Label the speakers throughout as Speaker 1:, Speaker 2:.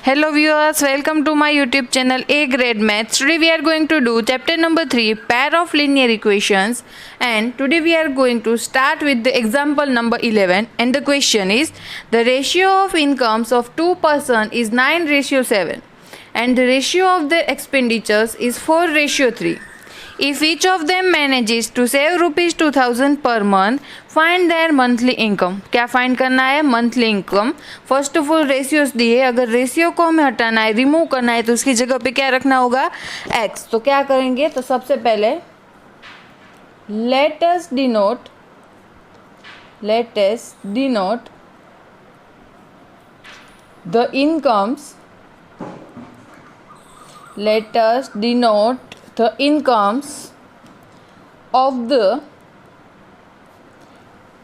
Speaker 1: Hello viewers, welcome to my YouTube channel A Grade Maths. Today we are going to do chapter number 3, pair of linear equations, and today we are going to start with the example number 11, and the question is the ratio of incomes of two persons is 9:7 and the ratio of their expenditures is 4:3. If each of them manages to save rupees 2000 per month, find their monthly income. क्या find करना है? Monthly income. First of all ratios दिए, अगर ratio को हमें हटाना है, remove करना है, तो उसकी जगह पे क्या रखना होगा? x. तो क्या करेंगे? तो सबसे पहले let us denote the incomes. Let us denote the incomes of the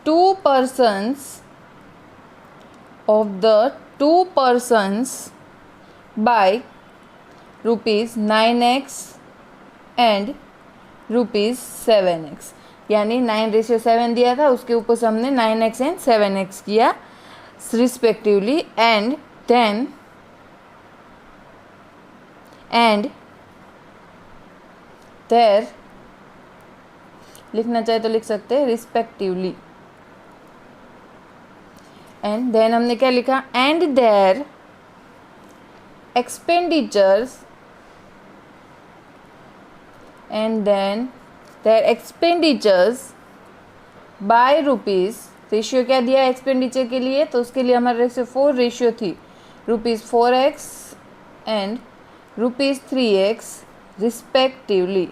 Speaker 1: two persons by rupees 9x and rupees 7x. यानी 9:7 दिया था, उसके ऊपर से हमने 9x and 7x किया रिस्पेक्टिवली, एंड देयर लिखना चाहे तो लिख सकते हैं रिस्पेक्टिवली, एंड देन हमने क्या लिखा? And their expenditures by rupees. Ratio क्या दिया एक्सपेंडिचर के लिए? तो उसके लिए हमारा रेशियो 4 रेशियो थी, rupees 4x and rupees 3x respectively.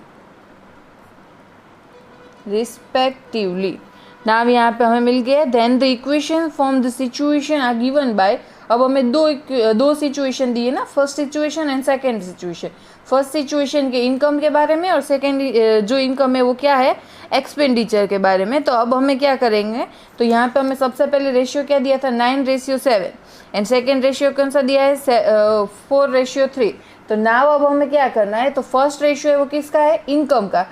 Speaker 1: Now यहाँ पे हमें मिल गया. Then the equation from the situation are given by. अब हमें दो सिचुएशन दिए ना, first situation and second situation. First situation के इनकम के बारे में और सेकेंड जो इनकम है वो क्या है? एक्सपेंडिचर के बारे में. तो अब हमें क्या करेंगे? तो यहाँ पे हमें सबसे पहले रेशियो क्या दिया था? 9:7 एंड सेकेंड रेशियो कौन सा दिया है? 4:3. तो नाउ अब हमें क्या करना है? तो फर्स्ट रेशियो है वो किसका है? इनकम का.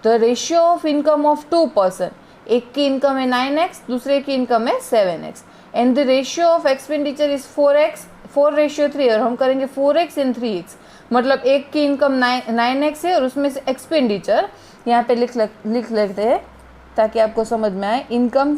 Speaker 1: The ratio of income of two person, एक की इनकम है 9x, दूसरे की इनकम है 7x, and the ratio of expenditure is 4:3, और हम करेंगे 4x एंड 3x. मतलब एक की इनकम 9x है और उसमें से एक्सपेंडिचर यहाँ पे लिख लेते हैं ताकि आपको समझ में आए. Income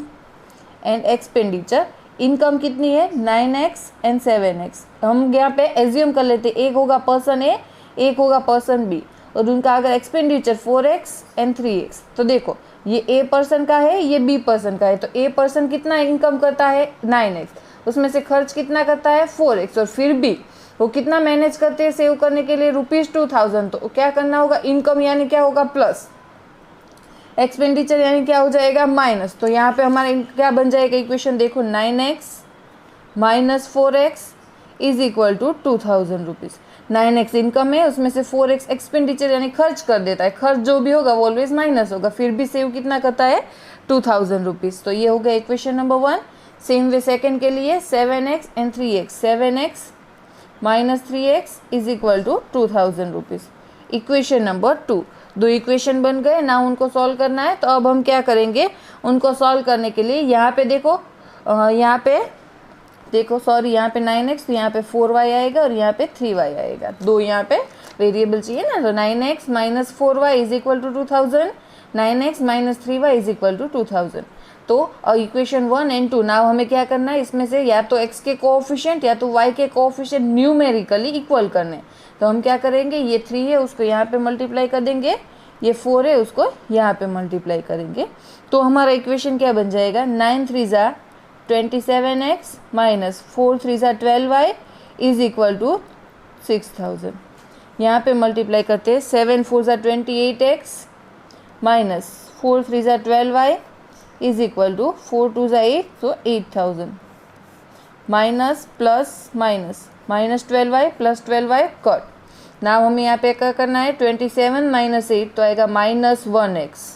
Speaker 1: and expenditure. इनकम कितनी है? 9x and 7x. हम यहाँ पे एज्यूम कर लेते हैं एक होगा पर्सन ए, एक होगा पर्सन बी, और उनका अगर एक्सपेंडिचर 4x एंड 3x. तो देखो ये ए पर्सन का है, ये बी पर्सन का है. तो ए पर्सन कितना इनकम करता है? 9x. उसमें से खर्च कितना करता है? 4x. और फिर भी वो कितना मैनेज करते हैं सेव करने के लिए? रुपीज़ 2000. तो क्या करना होगा? इनकम यानी क्या होगा? प्लस, एक्सपेंडिचर यानी क्या हो जाएगा? माइनस. तो यहाँ पे हमारा क्या बन जाएगा इक्वेशन? देखो 9x minus 4x is equal to 2000 rupees. 9x income है, उसमें से 4x एक्सपेंडिचर यानी खर्च कर देता है. खर्च जो भी होगा वो ऑलवेज माइनस होगा, फिर भी सेव कितना करता है? 2000 रुपीज़. तो ये हो गया equation number 1. Same way second के लिए 7x and 3x. 7x minus 3x is equal to 2000 rupees. Equation number 2. दो इक्वेशन बन गए ना, उनको सॉल्व करना है. तो अब हम क्या करेंगे? उनको सॉल्व करने के लिए यहाँ पे देखो, यहाँ पे 9x, तो यहाँ पे 4y आएगा और यहाँ पे 3y आएगा. दो यहाँ पे वेरिएबल चाहिए ना. तो 9x minus 4y is equal to 2000, 9x minus 3y is equal to 2000. तो इक्वेशन 1 एंड 2. नाउ हमें क्या करना है? इसमें से या तो x के कोएफिशिएंट या तो y के कोएफिशिएंट न्यूमेरिकली इक्वल करने. तो हम क्या करेंगे? ये 3 है उसको यहाँ पे मल्टीप्लाई कर देंगे, ये 4 है उसको यहाँ पे मल्टीप्लाई करेंगे. तो हमारा इक्वेशन क्या बन जाएगा? 9 3 27x minus 4 3 12y is equal to 6000. यहाँ पे मल्टीप्लाई करते हैं. 7 4 28x minus 4 3 12y is equal to 4 2 8, तो 8000 minus plus minus 12y plus 12y cut. Now हमें यहाँ पे क्या करना है? 27 माइनस 8, तो आएगा minus 1x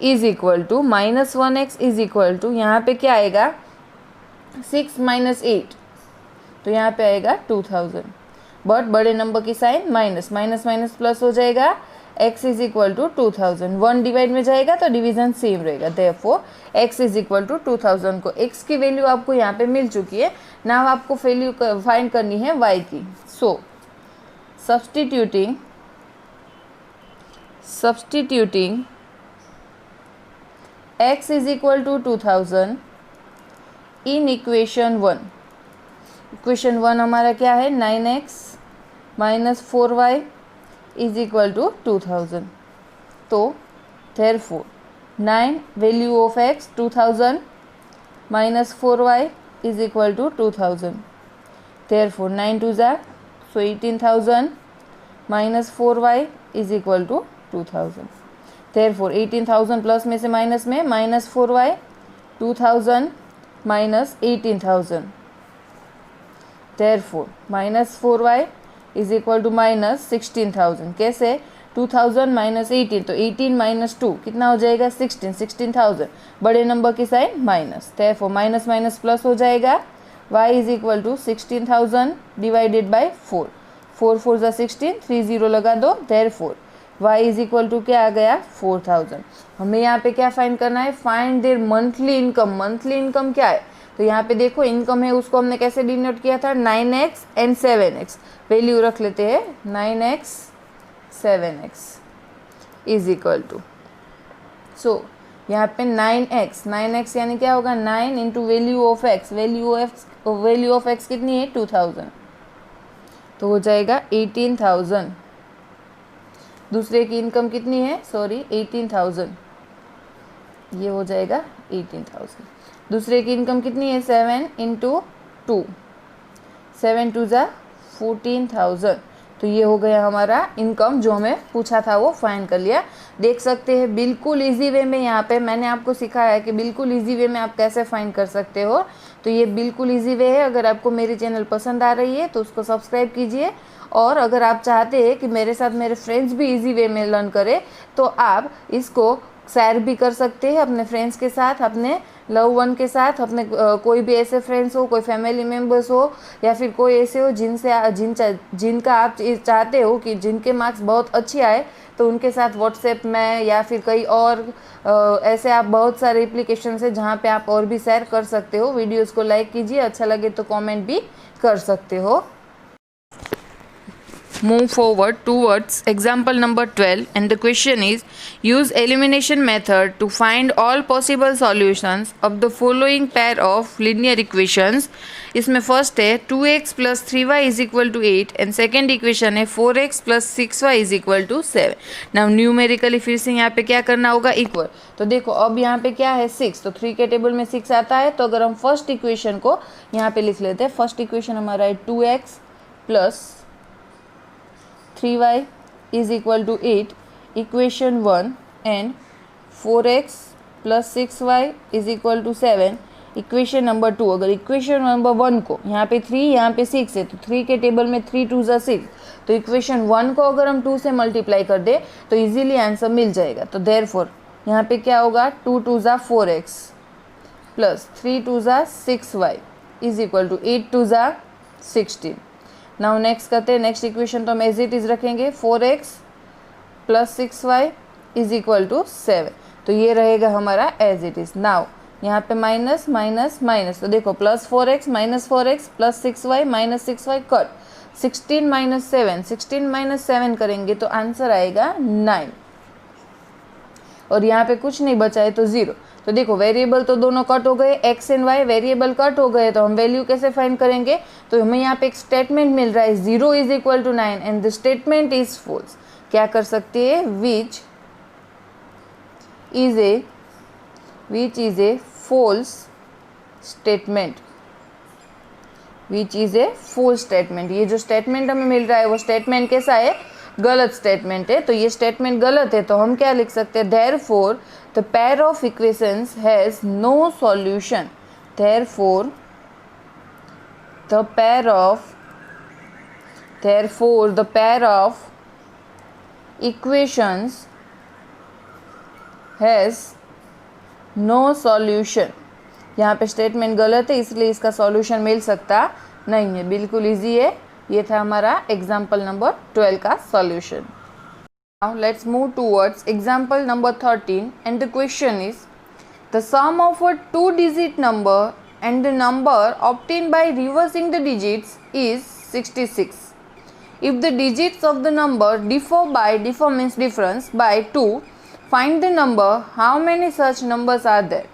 Speaker 1: is equal to यहाँ पे क्या आएगा? 6 माइनस 8, तो यहाँ पे आएगा 2000. बट बड़े नंबर की साइन माइनस माइनस प्लस हो जाएगा, x is equal to 2000, 1 divide में जाएगा तो डिवीजन सेम रहेगा, therefore x is equal to 2000 को x की वैल्यू आपको यहाँ पे मिल चुकी है। नाउ आपको वैल्यू फाइंड करनी है y की। So substituting x is equal to 2000 in equation 1। Equation 1 हमारा क्या है, 9x minus 4y is equal to 2000। तो therefore 9 value of x 2000 minus 4y is equal to 2000। Therefore 9 2 ज़ा, so 18,000 minus 4y is equal to 2000। Therefore 18,000 plus में से minus में, minus 4y 2000 minus 18,000। Therefore minus 4y is equal to minus 16,000। कैसे, 2000 minus 18, तो 18 minus 2 कितना हो जाएगा, 16,000। बड़े नंबर की sign minus, therefore minus minus plus हो जाएगा, y is equal to 16,000 divided by 4, 4 4 ज़ा 16, 3 0 लगा दो, therefore y is equal to क्या आ गया, 4000। हमें यहाँ पे क्या फाइंड करना है, find there monthly income. Monthly income क्या है, तो यहाँ पे देखो इनकम है, उसको हमने कैसे डिनोट किया था, 9x एंड 7x। वैल्यू रख लेते हैं, 9x 7x is equal to, सो यहाँ पे 9x यानी क्या होगा, 9 into value of x। Value of x कितनी है, 2000, तो हो जाएगा 18,000। दूसरे की इनकम कितनी है, सॉरी 18,000, ये हो जाएगा 18,000। दूसरे की इनकम कितनी है, 7 इंटू 2, 7 2 ज़ा 14,000। तो ये हो गया हमारा इनकम, जो हमें पूछा था वो फाइंड कर लिया। देख सकते हैं बिल्कुल इजी वे में, यहाँ पे मैंने आपको सिखाया है कि बिल्कुल इजी वे में आप कैसे फाइंड कर सकते हो। तो ये बिल्कुल इजी वे है। अगर आपको मेरी चैनल पसंद आ रही है तो उसको सब्सक्राइब कीजिए, और अगर आप चाहते हैं कि मेरे साथ मेरे फ्रेंड्स भी इजी वे में लर्न करें तो आप इसको शेयर भी कर सकते हैं अपने फ्रेंड्स के साथ, अपने लव वन के साथ, अपने कोई भी ऐसे फ्रेंड्स हो, कोई फैमिली मेम्बर्स हो, या फिर कोई ऐसे हो जिनका आप चाहते हो कि जिनके मार्क्स बहुत अच्छे आए, तो उनके साथ व्हाट्सएप में या फिर कई और ऐसे आप बहुत सारे एप्लीकेशन है जहाँ पे आप और भी शेयर कर सकते हो। वीडियोज़ को लाइक कीजिए, अच्छा लगे तो कॉमेंट भी कर सकते हो। Move forward towards example number 12, and the question is, use elimination method to find all possible solutions of the following pair of linear equations। इसमें फर्स्ट है 2x plus 3y is equal to 8 and second equation है 4x plus 6y is equal to 7। Now numerically फिर से यहाँ पे क्या करना होगा, इक्वल। तो देखो अब यहाँ पे क्या है 6, तो 3 के टेबल में 6 आता है। तो अगर हम फर्स्ट इक्वेशन को यहाँ पे लिख लेते हैं, फर्स्ट इक्वेशन हमारा है 2x plus 3y is equal to 8, equation 1, and 4x plus 6y is equal to 7, equation number 2। अगर इक्वेशन नंबर 1 को यहाँ पे 3 यहाँ पे 6 है, तो 3 के टेबल में 3 2 ज़ा 6, तो इक्वेशन 1 को अगर हम 2 से मल्टीप्लाई कर दे तो इजीली आंसर मिल जाएगा। तो देयरफॉर यहाँ पे क्या होगा, 2 2 ज़ा 4x प्लस 3 2 ज़ा 6y इज इक्वल टू 8 2 ज़ा 16। नाउ नेक्स्ट करते हैं, नेक्स्ट इक्वेशन तो हम एज इट इज़ रखेंगे, 4x plus 6y is equal to 7। तो ये रहेगा हमारा एज इट इज़। नाउ यहाँ पे माइनस माइनस माइनस, तो देखो plus 4x minus 4x plus 6y minus 6y cut, 16 minus 7, 16 minus 7 करेंगे तो आंसर आएगा 9, और यहाँ पे कुछ नहीं बचा है तो 0। तो देखो वेरिएबल तो दोनों कट हो गए, x and y variable cut हो गए, तो हम वैल्यू कैसे फाइंड करेंगे। तो हमें यहाँ पे एक स्टेटमेंट मिल रहा है 0 is equal to 9 and the statement is false. क्या कर सकते हैं, which is a false statement, which is a false statement. ये जो स्टेटमेंट हमें मिल रहा है वो स्टेटमेंट कैसा है, गलत स्टेटमेंट है। तो ये स्टेटमेंट गलत है, तो हम क्या लिख सकते हैं, therefore the pair of equations has no solution. Therefore the pair of equations has no solution. यहाँ पे स्टेटमेंट गलत है, इसलिए इसका सॉल्यूशन मिल सकता नहीं है। बिल्कुल इजी है। ये था हमारा एग्जाम्पल नंबर 12 का solution. Now let's move towards example number 13, and the question is the sum of a two-digit number and the number obtained by reversing the digits is 66. If the digits of the number differ means difference by 2, find the number. How many such numbers are there?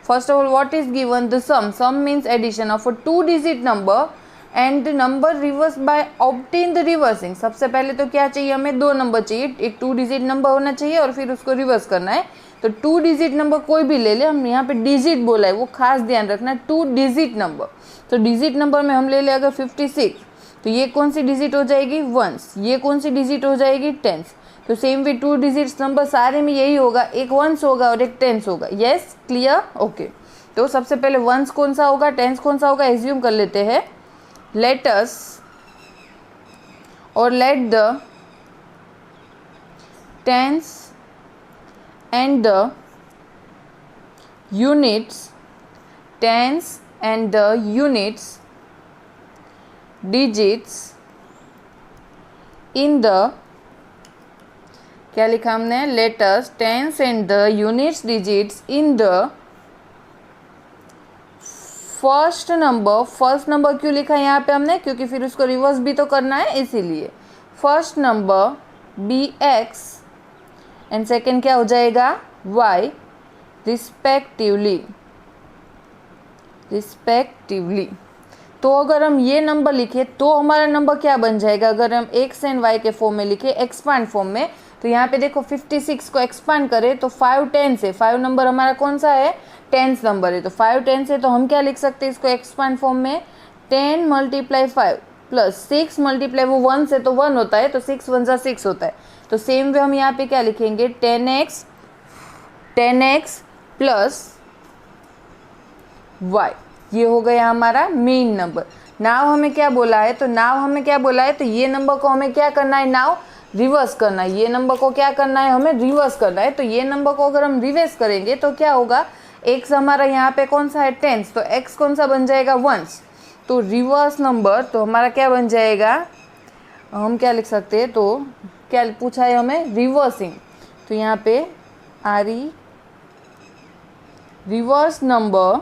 Speaker 1: First of all, what is given? The sum. Sum means addition of a two-digit number and number reverse by obtain the reversing. सबसे पहले तो क्या चाहिए हमें? दो number चाहिए. एक two digit number होना चाहिए और फिर उसको रिवर्स करना है. तो टू डिजिट नंबर कोई भी ले ले, हम यहाँ पे डिजिट बोला है वो खास ध्यान रखना. टू डिजिट नंबर, तो डिजिट नंबर में हम ले ले अगर 56, तो ये कौन सी डिजिट हो जाएगी? वंस. ये कौन सी डिजिट हो जाएगी? टेंस. तो same way two digit number सारे में यही होगा, एक वंस होगा और एक टेंस होगा. Yes, clear? ओके. तो सबसे पहले वंस कौन सा होगा, टेंस कौन सा होगा, एज्यूम कर लेते हैं. Let us or let the tens and the units, tens and the units digits in the, क्या लिखा हमने? Let us tens and the units digits in the first number क्यों लिखा है यहाँ पे हमने? क्योंकि फिर उसको रिवर्स भी तो करना है, इसीलिए. First number be x and second क्या हो जाएगा? Y respectively. तो अगर हम ये नंबर लिखे तो हमारा नंबर क्या बन जाएगा? अगर हम एक्स एंड वाई के फॉर्म में लिखे, एक्सपांड फॉर्म में, तो यहाँ पे देखो 56 को एक्सपांड करें तो 5 टेंस है. 5 नंबर हमारा कौन सा है? टेंस नंबर है. तो 5 टेंस है, तो हम क्या लिख सकते हैं इसको एक्सपांड फॉर्म में? 10 × 5 प्लस 6 मल्टीप्लाई, वो 1 से तो 1 होता है, तो 6 1 × 6 होता है. तो सेम वे हम यहाँ पे क्या लिखेंगे? 10x plus y. ये हो गया हमारा मेन नंबर. नाव हमें क्या बोला है? तो ये नंबर को हमें क्या करना है? नाव रिवर्स करना है. ये नंबर को क्या करना है? हमें रिवर्स करना है. तो ये नंबर को अगर हम रिवर्स करेंगे तो क्या होगा? एक्स हमारा यहाँ पे कौन सा है? टेंस. तो एक्स कौन सा बन जाएगा? वंस. तो रिवर्स नंबर तो हमारा क्या बन जाएगा? हम क्या लिख सकते हैं? तो क्या पूछा है हमें? रिवर्सिंग. तो यहाँ पे reverse number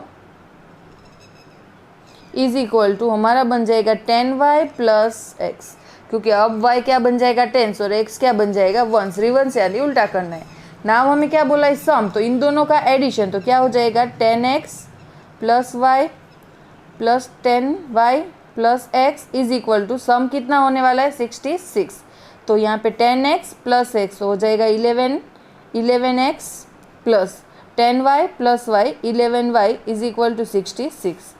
Speaker 1: is equal to हमारा बन जाएगा 10y प्लस एक्स, क्योंकि अब y क्या बन जाएगा? टेंस और x क्या बन जाएगा? वंस. रिवर्स यानी उल्टा करना है. नाउ हमें क्या बोला है? सम. तो इन दोनों का एडिशन, तो क्या हो जाएगा? 10x plus y plus 10y plus x is equal to sum कितना होने वाला है? 66. तो यहाँ पे 10x प्लस x हो जाएगा 11x plus 10y plus y 11y is equal to 66.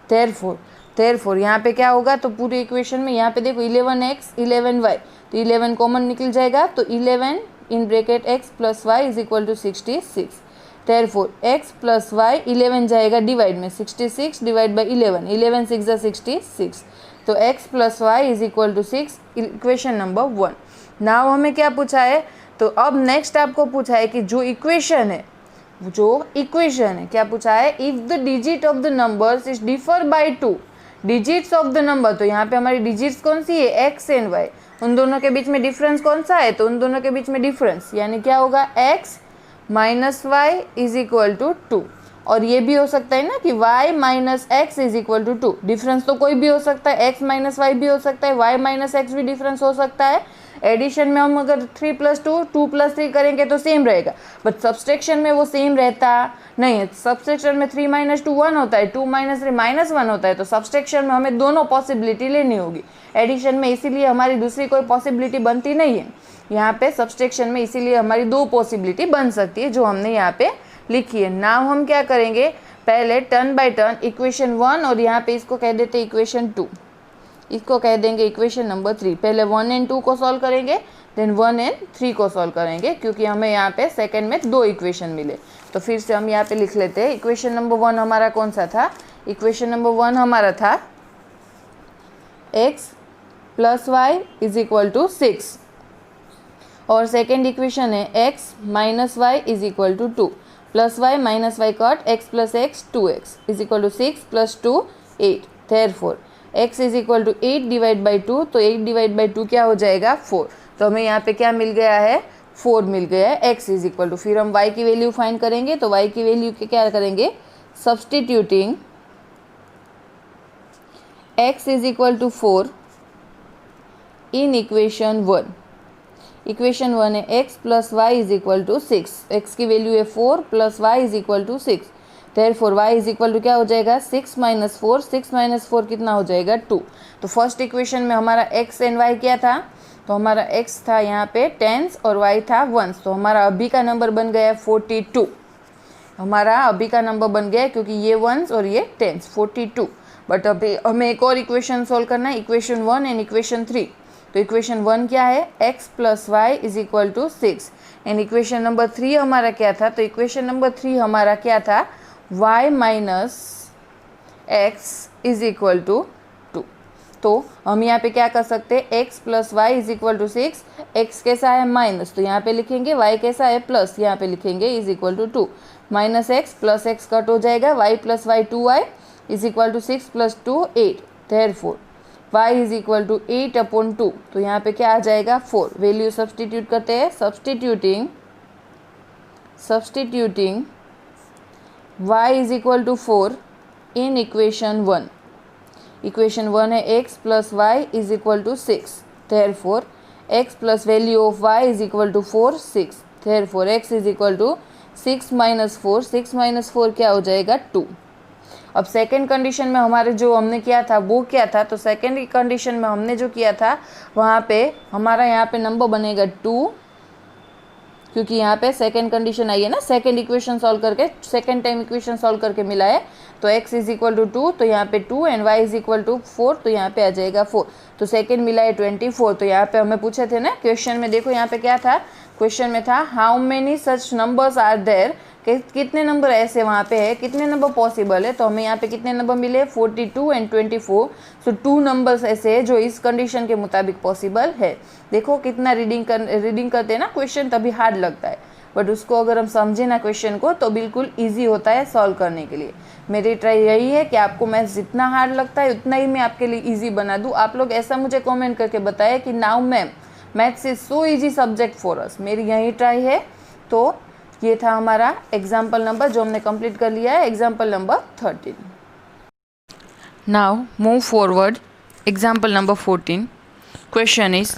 Speaker 1: Therefore यहाँ पे क्या होगा? तो पूरी इक्वेशन में यहाँ पे देखो 11x 11y, तो 11 कॉमन निकल जाएगा, तो 11 in bracket x plus y is equal to 66. Therefore x plus y 11 जाएगा डिवाइड में, 66 डिवाइड बाई 11, 11 6 × 66. तो x plus y is equal to 6. Equation number 1. Now हमें क्या पूछा है? तो अब नेक्स्ट आपको पूछा है कि जो इक्वेशन है क्या पूछा है? If the digit of the numbers is differ by 2 digits of the number. तो यहाँ पे हमारी डिजिट्स कौन सी है? X and y. उन दोनों के बीच में डिफरेंस कौन सा है? तो उन दोनों के बीच में डिफरेंस यानी क्या होगा? x minus y is equal to 2. और ये भी हो सकता है ना कि y minus x is equal to 2. Difference तो कोई भी हो सकता है, x माइनस वाई भी हो सकता है, y माइनस एक्स भी डिफरेंस हो सकता है. एडिशन में हम अगर 3 + 2 2 + 3 करेंगे तो सेम रहेगा, बट सब्सट्रैक्शन में वो सेम रहता नहीं है. सब्सट्रैक्शन में 3 - 2 1 होता है, 2 - 3 -1 होता है. तो सब्सट्रैक्शन में हमें दोनों पॉसिबिलिटी लेनी होगी. एडिशन में इसीलिए हमारी दूसरी कोई पॉसिबिलिटी बनती नहीं है. यहाँ पे सब्सट्रैक्शन में इसीलिए हमारी 2 पॉसिबिलिटी बन सकती है, जो हमने यहाँ पे लिखी है. नाउ हम क्या करेंगे? पहले टर्न बाय टर्न इक्वेशन 1 और यहाँ पे इसको कह देते इक्वेशन 2, इसको कह देंगे इक्वेशन नंबर 3. पहले 1 और 2 को सॉल्व करेंगे, देन 1 और 3 को सॉल्व करेंगे, क्योंकि हमें यहाँ पे सेकंड में 2 इक्वेशन मिले. तो फिर से हम यहाँ पे लिख लेते हैं. इक्वेशन नंबर 1 हमारा कौन सा था? इक्वेशन नंबर 1 हमारा था x plus y is equal to 6, और सेकेंड इक्वेशन है x minus y is equal to 2, plus y minus y cut x plus x 2x is equal to 6 + 2 8. Therefore x is equal to 8 divide by 2, तो 8 divide by 2 क्या हो जाएगा? 4. तो हमें यहाँ पे क्या मिल गया है, 4 मिल गया है। x इज इक्वल टू, फिर हम y की वैल्यू फाइंड करेंगे, तो y की वैल्यू के क्या करेंगे, substituting x is equal to 4 in equation 1। Equation 1 है x plus y is equal to 6, x की वैल्यू है 4 plus y is equal to 6, therefore y is equal to क्या हो जाएगा, 6 माइनस 4, 6 माइनस 4 कितना हो जाएगा, 2। तो फर्स्ट इक्वेशन में हमारा x एंड y क्या था, तो हमारा x था यहाँ पे 10s और y था 1s, तो हमारा अभी का नंबर बन गया 42। हमारा अभी का नंबर बन गया क्योंकि ये 1s और ये 10s, 42। बट अभी हमें एक और इक्वेशन सोल्व करना है, इक्वेशन 1 एंड इक्वेशन 3। तो इक्वेशन 1 क्या है, x plus y is equal to 6 and equation number 3 हमारा क्या था, तो इक्वेशन नंबर 3 हमारा क्या था, y minus x is equal to 2। तो हम यहाँ पे क्या कर सकते हैं, x plus y is equal to 6, x कैसा है माइनस, तो यहाँ पे लिखेंगे, y कैसा है प्लस, यहाँ पे लिखेंगे is equal to 2, minus x plus x cut हो जाएगा, y plus y 2y is equal to 6 plus 2 8, therefore y is equal to 8 upon 2, तो यहाँ पे क्या आ जाएगा 4। वैल्यू सब्सटीट्यूट करते हैं, substituting y is equal to 4 in equation 1। Equation 1 है x plus y is equal to 6, therefore x plus value of y is equal to 4 6, therefore x is equal to 6 minus 4, 6 minus 4 क्या हो जाएगा 2। अब second condition में हमारे जो हमने किया था वो क्या था, तो सेकेंड कंडीशन में हमने जो किया था वहाँ पे हमारा यहाँ पे नंबर बनेगा 2, क्योंकि यहाँ पे सेकेंड कंडीशन आई है ना, सेकेंड इक्वेशन सॉल्व करके, सेकेंड टाइम इक्वेशन सॉल्व करके मिला है, तो x इज इक्वल टू 2, तो यहाँ पे 2 and y is equal to 4, तो यहाँ पे आ जाएगा 4। तो सेकेंड मिला है 24, तो यहाँ पे हमें पूछे थे ना क्वेश्चन में, देखो यहाँ पे क्या था, क्वेश्चन में था how many such numbers are there, कितने नंबर ऐसे वहाँ पे है, कितने नंबर पॉसिबल है, तो हमें यहाँ पे कितने नंबर मिले 42 एंड 24, सो 2 नंबर्स ऐसे है जो इस कंडीशन के मुताबिक पॉसिबल है। देखो कितना रीडिंग करते हैं ना क्वेश्चन, तभी हार्ड लगता है, बट उसको अगर हम समझे ना क्वेश्चन को तो बिल्कुल ईजी होता है सॉल्व करने के लिए। मेरी ट्राई यही है कि आपको मैथ्स जितना हार्ड लगता है उतना ही मैं आपके लिए ईजी बना दूँ। आप लोग ऐसा मुझे कॉमेंट करके बताएं कि now ma'am maths is so easy subject for us, मेरी यही ट्राई है। तो ये था हमारा एग्जाम्पल नंबर जो हमने कंप्लीट कर लिया है, example number 13। Now move forward, example number 14। Question is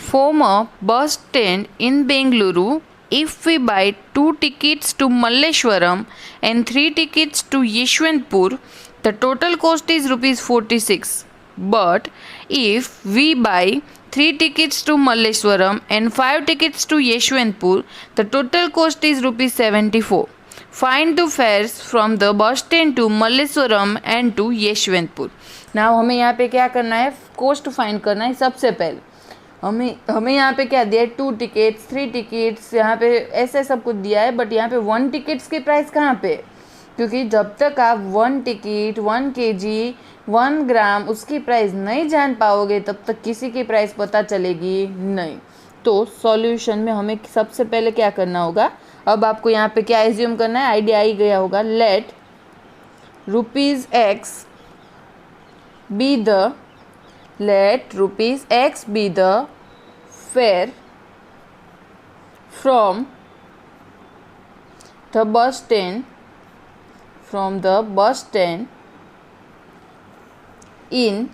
Speaker 1: form a bus stand in Bengaluru if we buy 2 tickets to Malleshwaram and 3 tickets to Yeshwanthpur. The total cost is rupees 46. But if we buy 3 tickets to Malleshwaram and 5 tickets to Yeshwanthpur, the total cost is rupees 74. Find the fares from the bus stand to Malleshwaram and to Yeshwanthpur. Now हमें यहाँ पे क्या करना है, coast find करना है। सबसे पहले हमें यहाँ पे क्या दिया है, 2 टिकट्स 3 टिकट्स, यहाँ पे ऐसे सब कुछ दिया है, बट यहाँ पे 1 टिकट्स की प्राइस कहाँ पे, क्योंकि जब तक आप 1 टिकट 1 kg 1 ग्राम उसकी प्राइस नहीं जान पाओगे तब तक किसी की प्राइस पता चलेगी नहीं। तो सॉल्यूशन में हमें सबसे पहले क्या करना होगा, अब आपको यहाँ पे क्या एज्यूम करना है, आइडिया आई गया होगा। Let rupees x be the fare from the bus stand in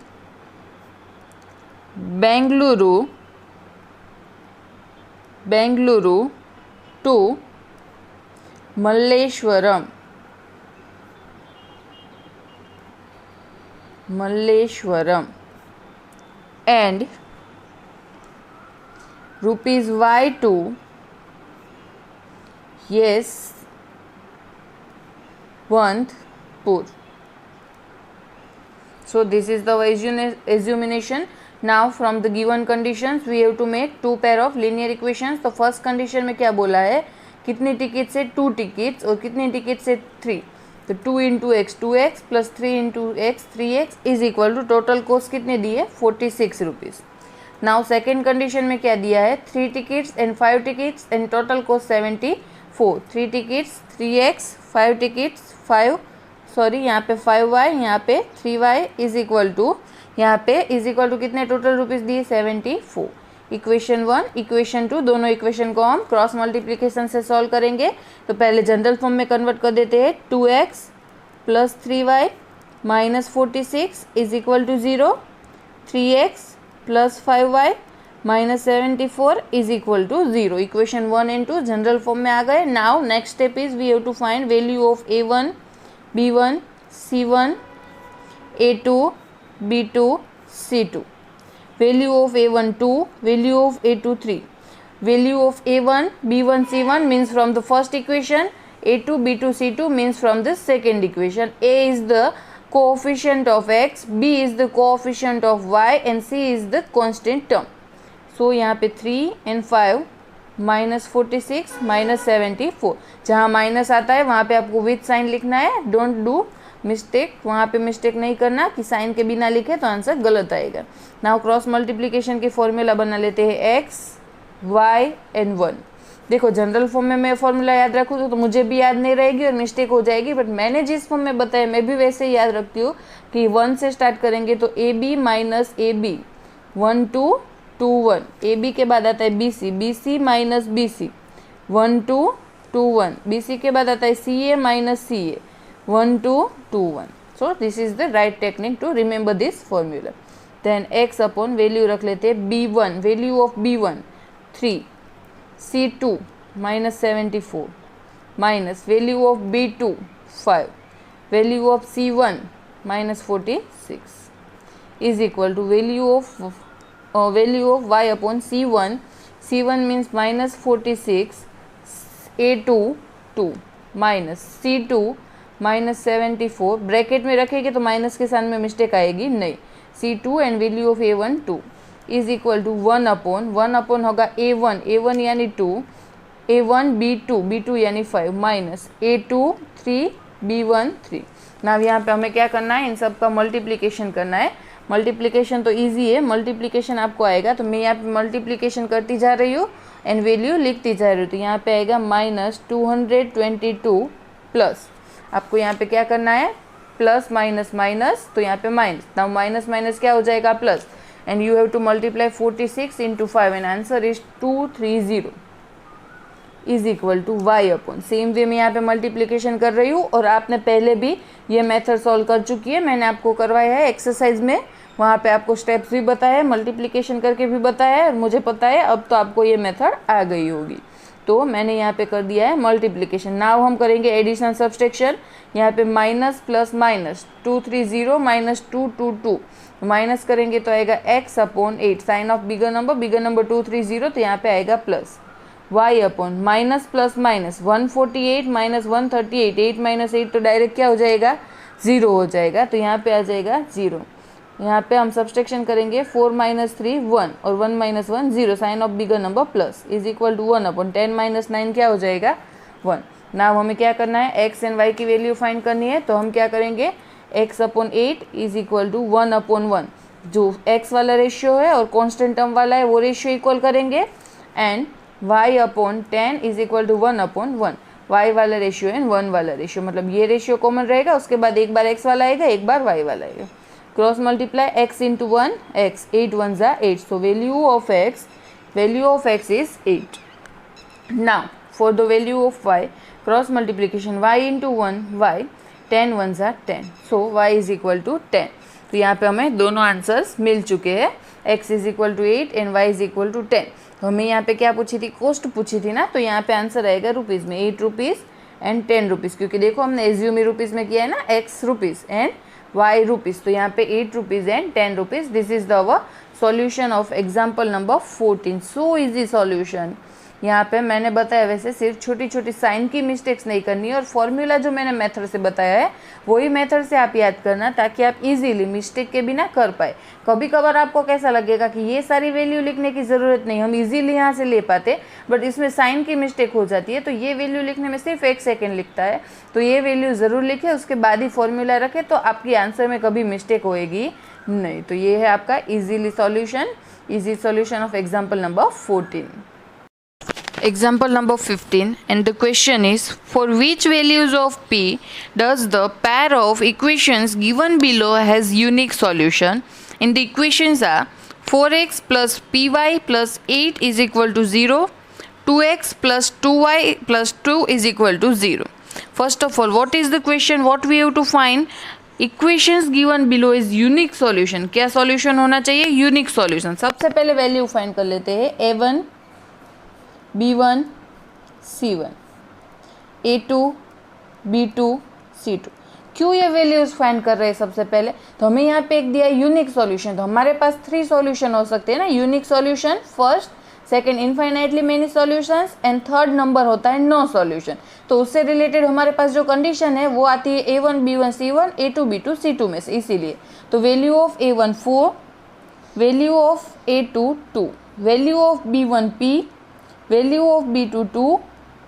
Speaker 1: Bengaluru to Malleshwaram and rupees y to Yeshwanthpur. So this is the assumption. Now from the given conditions we have to make 2 pair of linear equations. तो first condition में क्या बोला है, कितनी ticket से 2 tickets और कितनी ticket से 3, तो 2 into x 2x plus 3 into x 3x is equal to total cost कितने दिए 46 रुपीज़। नाउ सेकेंड कंडीशन में क्या दिया है, 3 tickets and 5 tickets and total cost 74। 3 tickets 3x 5 tickets 5 sorry यहाँ पे 5y यहाँ पे 3y इज इक्वल टू यहाँ पे इज इक्वल टू कितने टोटल रुपीज़ दिए 74। इक्वेशन 1, इक्वेशन 2, दोनों इक्वेशन को हम क्रॉस मल्टीप्लिकेशन से सॉल्व करेंगे। तो पहले जनरल फॉर्म में कन्वर्ट कर देते हैं। 2x plus 3y minus 46 is equal to 0, 3x plus 5y minus 74 is equal to 0। Equation 1 and 2 general form में आ गए। Now next step is we have to find value of a1, b1, c1, a2, b2, c2. Value of a1 2, value of a2 3. Value of a1, b1, c1 means from the first equation, a2, b2, c2 means from the second equation. A is the coefficient of x, b is the coefficient of y and c is the constant term. So यहाँ पे 3 and 5 minus 46 minus 74, जहाँ minus आता है वहाँ पे आपको with sign लिखना है। डोंट डू मिस्टेक, वहाँ पे मिस्टेक नहीं करना कि साइन के बिना लिखे तो आंसर गलत आएगा। नाउ क्रॉस मल्टीप्लिकेशन की फॉर्मूला बना लेते हैं x, y एंड 1। देखो जनरल फॉर्म में मैं फॉर्मूला याद रखूँ तो मुझे भी याद नहीं रहेगी और मिस्टेक हो जाएगी, बट मैंने जिस फॉर्म में बताया मैं भी वैसे ही याद रखती हूँ कि 1 से स्टार्ट करेंगे तो a b minus a b, 1 2 2 1, a b के बाद आता है b c, b c minus b c, 1 2 2 1, b c के बाद आता है c a minus c a, 1 2 2 1. So this is the right technique to remember this formula. Then x upon value रख लेते हैं b1, value of b1 3, c2 minus 74 minus value of b2 5, value of c1 minus 46 is equal to value of y upon c1. c1 means minus 46, a2 2 minus c2 minus 74, bracket में रखेंगे तो minus के साथ में mistake आएगी नहीं। c2 and value of a1 2 is equal to 1 upon होगा a1 यानी 2, a1 b2 यानी 5 माइनस a2 3, b1 3। नाउ यहाँ पे हमें क्या करना है, इन सब का मल्टीप्लिकेशन करना है। मल्टीप्लिकेशन तो ईजी है, मल्टीप्लिकेशन आपको आएगा। तो मैं यहाँ पे मल्टीप्लिकेशन करती जा रही हूँ एंड वैल्यू लिखती जा रही हूँ। तो यहाँ पे आएगा माइनस 222 प्लस, आपको यहाँ पे क्या करना है प्लस माइनस माइनस, तो यहाँ पे माइनस। नाउ माइनस माइनस क्या हो जाएगा plus, and you have to multiply 46 into 5 and answer is 230 is equal to y upon. Same way में यहाँ पे मल्टीप्लिकेशन कर रही हूँ और आपने पहले भी ये मेथड सॉल्व कर चुकी है, मैंने आपको करवाया है एक्सरसाइज में, वहाँ पे आपको स्टेप्स भी बताया है, मल्टीप्लिकेशन करके भी बताया है और मुझे पता है अब तो आपको ये मेथड आ गई होगी। तो मैंने यहाँ पे कर दिया है मल्टीप्लिकेशन। नाउ हम करेंगे एडिशन सब्सट्रैक्शन। यहाँ पे minus plus minus 230 minus 222, minus करेंगे तो आएगा x upon 8, sign of bigger number 230, तो यहाँ पे आएगा plus y upon minus plus minus 148 minus 138, 8 minus 8 तो डायरेक्ट क्या हो जाएगा 0 हो जाएगा, तो यहाँ पे आ जाएगा 0। यहाँ पे हम सब्सट्रैक्शन करेंगे 4 माइनस 3 1 और 1 minus 1 0, sign of bigger number plus is equal to 1 upon 10 minus 9 क्या हो जाएगा 1। नाउ हमें क्या करना है x एंड y की वैल्यू फाइंड करनी है। तो हम क्या करेंगे x upon 8 is equal to 1 upon 1, जो x वाला रेशियो है और कॉन्स्टेंट टर्म वाला है वो रेशियो इक्वल करेंगे, and y upon 10 is equal to 1 upon 1, y वाला रेशियो एंड 1 वाला रेशियो, मतलब ये रेशियो कॉमन रहेगा, उसके बाद एक बार x वाला आएगा एक बार y वाला आएगा। Cross multiply x into 1 x, 8 1 ज़ा 8, so value of x is 8. Now for the value of y, cross multiplication y into 1 y, 10 1 ज़ा 10, so y is equal to 10। तो यहाँ पे हमें दोनों आंसर्स मिल चुके हैं, x is equal to 8 and y is equal to 10। तो हमें यहाँ पे क्या पूछी थी, कॉस्ट पूछी थी ना, तो यहाँ पे आंसर आएगा रुपीज़ में 8 रुपीज़ एंड 10 रुपीज़, क्योंकि देखो हमने एज्यूम रुपीज़ में किया है ना, x rupees and y rupees, तो यहाँ पे 8 rupees and 10 rupees. This is the solution of example number 14। So easy solution. यहाँ पे मैंने बताया वैसे सिर्फ छोटी छोटी साइन की मिस्टेक्स नहीं करनी है, और फॉर्मूला जो मैंने मेथड से बताया है वही मेथड से आप याद करना, ताकि आप इजीली मिस्टेक के बिना कर पाए। कभी कभार आपको कैसा लगेगा कि ये सारी वैल्यू लिखने की ज़रूरत नहीं, हम इजीली यहाँ से ले पाते, बट इसमें साइन की मिस्टेक हो जाती है, तो ये वैल्यू लिखने में सिर्फ 1 सेकेंड लिखता है, तो ये वैल्यू ज़रूर लिखे, उसके बाद ही फॉर्मूला रखें, तो आपकी आंसर में कभी मिस्टेक होएगी नहीं। तो ये है आपका easy solution of example number 14। Example number 15, and the question is, for which values of p does the pair of equations given below has unique solution? And the equations are 4x plus py plus 8 is equal to 0. 2x plus 2y plus 2 is equal to 0. First of all, what is the question? What we have to find? Equations given below is unique solution. क्या solution होना चाहिए? Unique solution. सबसे पहले value find कर लेते हैं. a1 b1 c1 a2 b2 c2. क्यों ये वैल्यूज फाइंड कर रहे हैं? सबसे पहले तो हमें यहाँ पे एक दिया है यूनिक सॉल्यूशन, तो हमारे पास 3 सॉल्यूशन हो सकते हैं ना. Unique solution first, second infinitely many solutions and third number होता है नो सॉल्यूशन. तो उससे रिलेटेड हमारे पास जो कंडीशन है वो आती है a1 b1 c1 a2 b2 c2 में से. इसीलिए तो value of a1 4, value of a2 2, value of b1 p, value of b2 2,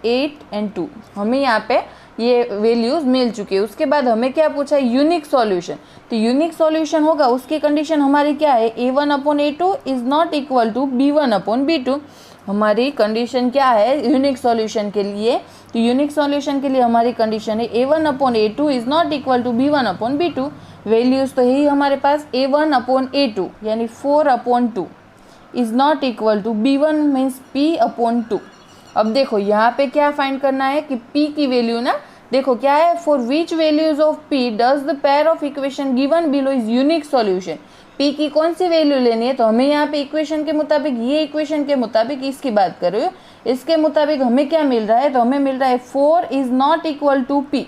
Speaker 1: 8 and 2. हमें यहाँ पे ये वैल्यूज मिल चुकी है. उसके बाद हमें क्या पूछा है? Unique solution. तो यूनिक सॉल्यूशन होगा, उसकी कंडीशन हमारी क्या है? a1 upon a2 is not equal to b1 upon b2. हमारी कंडीशन क्या है यूनिक सॉल्यूशन के लिए? तो यूनिक सॉल्यूशन के लिए हमारी कंडीशन है a1 upon a2 is not equal to b1 upon b2. Values तो यही हमारे पास a1 अपॉन a2 यानी 4 upon 2 is not equal to b1 means p upon 2. अब देखो यहाँ पे क्या फाइंड करना है कि p की वैल्यू ना, देखो क्या है, for which values of p does the pair of equation given below is unique solution. p की कौन सी वैल्यू लेनी है? तो हमें यहाँ पे इक्वेशन के मुताबिक, ये इक्वेशन के मुताबिक इसकी बात कर रहे हो, इसके मुताबिक हमें क्या मिल रहा है? तो हमें मिल रहा है 4 is not equal to p.